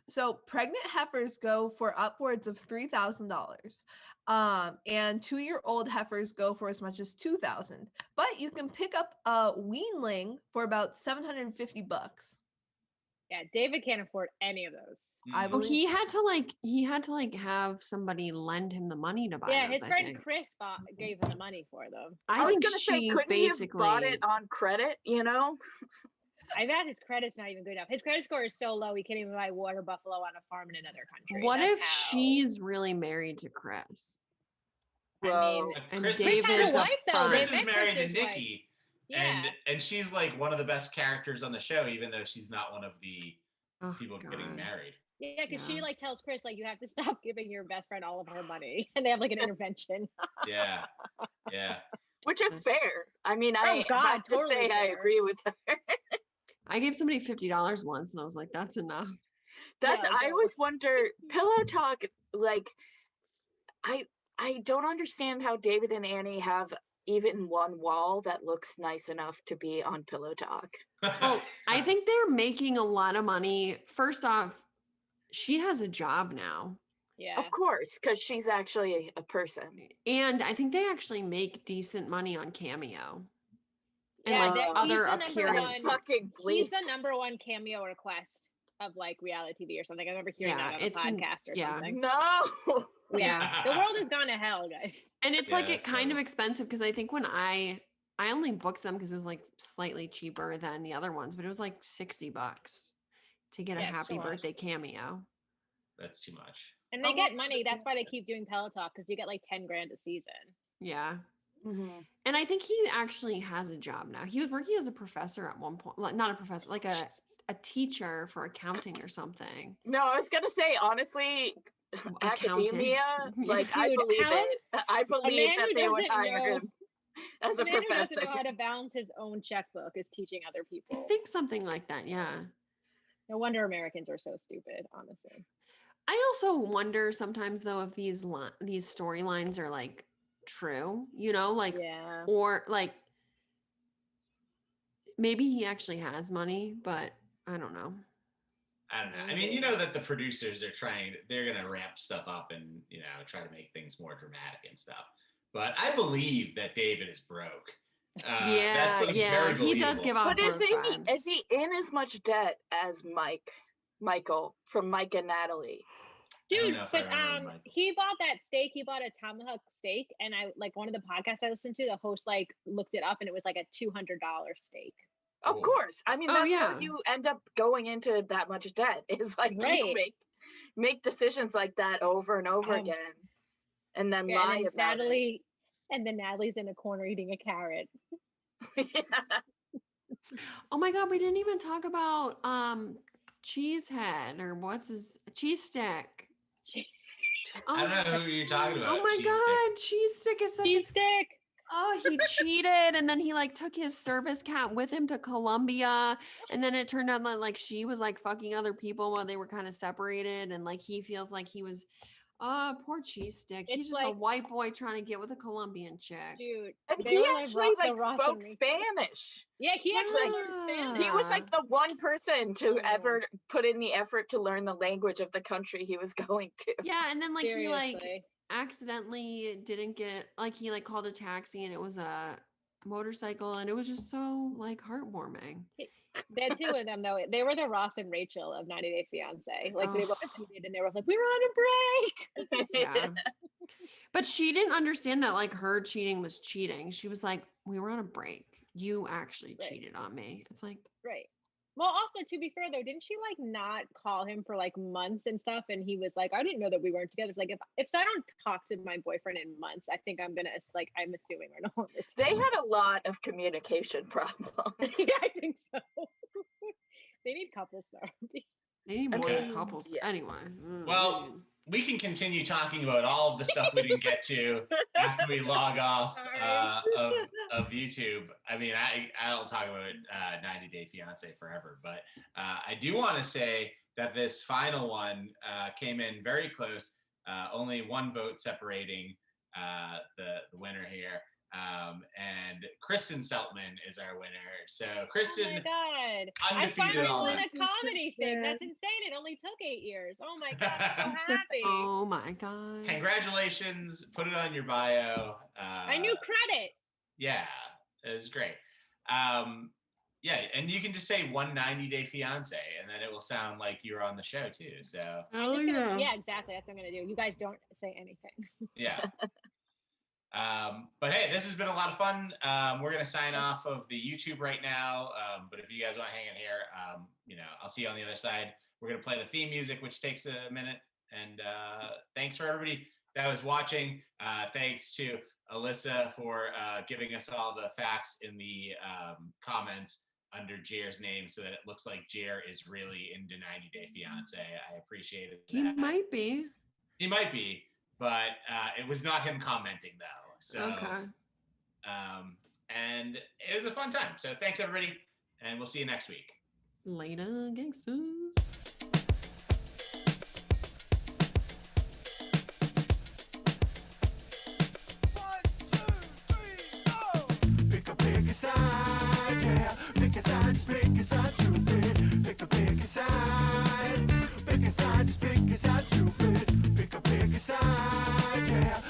So pregnant heifers go for upwards of $3,000, and 2-year-old heifers go for as much as $2,000. But you can pick up a weanling for about $750.
yeah, David can't afford any of those.
I
Mm.
Oh,
believe.
he had to have somebody lend him the money to buy
Yeah,
those,
his
I
friend
think.
Chris gave him the money for them.
I
was
think
gonna say,
she
couldn't he have bought
basically
it on credit?
I bet his credit's not even good enough. His credit score is so low he can't even buy water buffalo on a farm in another country.
What
That's
if
how-
she's really married to Chris?
I
Whoa.
mean,
And
Chris
Chris
David
had a
is a
wife though.
front.
They
Chris is
met
married to
Chris's wife.
Nikki, And
Yeah.
and she's like one of the best characters on the show, even though she's not one of the
Oh,
people getting
God.
married.
Yeah, because she
Yeah.
like tells Chris like you have to stop giving your best friend all of her money, and they have like an intervention.
Yeah. Yeah.
Which is
That's-
fair. I mean,
Oh,
I
God,
have to
totally
say I
fair.
agree with her.
I gave somebody $50 once, and I was like, "That's enough."
That's
Yeah,
I
don't-
always wonder Pillow Talk, like I don't understand how David and Annie have even one wall that looks nice enough to be on Pillow Talk.
Well, I think they're making a lot of money. First off, she has a job now,
Yeah.
Of course, because she's actually a person.
and I think they actually make decent money on Cameo and
Yeah,
like
that-
other
he's the number
appearances.
That's
one-
fucking
He's
bleak.
the number one cameo request of like reality TV or something. I remember hearing
Yeah,
that on a
it's in-
podcast or
yeah.
something.
No.
Yeah. The world has gone to hell, guys.
And it's
Yeah,
like it
that's
kind of
so-
expensive because I think when I only booked them because it was like slightly cheaper than the other ones, but it was like $60 to get a
Yeah, it's
happy
so much.
birthday cameo.
That's too much.
And they
How
get
long
money.
would
That's why they
you-
keep doing Peloton because you get like 10 grand a season.
Yeah.
Mhm.
And I think he actually has a job now. He was working as a professor at one point, like not a professor, like a teacher for accounting or something.
No, I was gonna say honestly,
Accounting.
academia, like I
Dude,
believe
how-
it. I believe
man
that
who
they would
doesn't
hire
know-
him as
The
a
man who doesn't
professor.
know how to balance his own checkbook is teaching other
I
people.
think something like that. Yeah.
No wonder Americans are so stupid, honestly.
I also wonder sometimes though if these storylines are like true, you know, like
Yeah.
or like maybe he actually has money, but I don't know.
I don't know. I mean, you know that the producers are they're going to ramp stuff up and, you know, try to make things more dramatic and stuff. But I believe that David is broke. That's like very
he does
believable.
give off
But is
broke vibes.
he in as much debt as Michael from Mike and Natalie?
I don't
Dude,
know if I
but
remember Michael.
he bought that steak. He bought a tomahawk steak, and I like one of the podcasts I listened to. The host like looked it up, and it was like a $200 steak.
Of
Oh.
course. I mean,
Oh,
that's
yeah.
how you end up going into that much debt. Is like you
Right.
make decisions like that over and over
Um,
again, and then
Yeah,
lie
and then
about
Natalie, and then Natalie's in a corner eating a carrot.
it. Yeah.
Oh my god, we didn't even talk about Cheesehead or what's his cheese stick.
I don't know who you're talking about.
Oh my
Cheese
god, cheese stick is such a
Cheese stick.
oh, he cheated and then he like took his service cat with him to Colombia and then it turned out that like she was like fucking other people while they were kind of separated and like he feels like he was poor cheese stick. He's
It's
just a
like-
white boy trying to get with a Colombian chick.
Dude,
And
they
he
were
actually
the
like
Ross and
spoke
Rachel.
Spanish.
Yeah, he actually learned
Yeah.
Spanish.
He was like the one person to
Oh.
ever put in the effort to learn the language of the country he was going to.
Yeah, and then like he like
Seriously.
accidentally didn't get like he like called a taxi and it was a motorcycle and it was just so like heartwarming.
The two of them though, they were the Ross and Rachel of 90 Day Fiance. Like they
Oh.
both cheated, and they were like, "We were on a break."
Yeah. But she didn't understand that like her cheating was cheating. She was like, we were on a break. You actually
Right.
cheated on me. It's like,
Right. Well, also to be fair though, didn't she like not call him for like months and stuff? And he was like, "I didn't know that we weren't together." It's like if I don't talk to my boyfriend in months, I think I'm gonna like I'm assuming we're no longer
They
together.
had a lot of communication problems.
Yeah, I think so. They need couples therapy.
they need more
Okay.
couples.
Yeah.
Anyway.
Well, we can continue talking about all of the stuff we didn't get to after we log off of YouTube. I mean, I'll talk about 90 Day Fiance forever, but I do want to say that this final one came in very close. Only one vote separating the winner here. And Kristen Seltman is our winner. So Kristen,
Oh my god! I
undefeated
finally
all
won
night.
a comedy thing.
Yeah.
That's insane. It only took 8 years. Oh my god! I'm so happy.
Oh my god.
Congratulations. Put it on your bio.
I knew credit.
Yeah, it was great. Yeah, and you can just say 190 Day Fiance, and then it will sound like you're on the show too. So
I'm just gonna, yeah, exactly. That's what I'm gonna do. You guys don't say anything.
yeah. But hey, this has been a lot of fun. We're gonna sign off of the YouTube right now. But if you guys want to hang in here, you know, I'll see you on the other side. We're gonna play the theme music, which takes a minute. And thanks for everybody that was watching. Thanks to Alyssa for giving us all the facts in the comments under Jer's name so that it looks like Jer is really into 90 Day Fiance. I appreciated that.
He might be.
He might be, but it was not him commenting though. So,
Okay.
And it was a fun time. So thanks everybody, and we'll see you next week.
Later, gangsters.
Pick a side, yeah. Pick a side, just pick a side, stupid. Pick a side. Pick a side, just pick a side, stupid. Pick a side, yeah.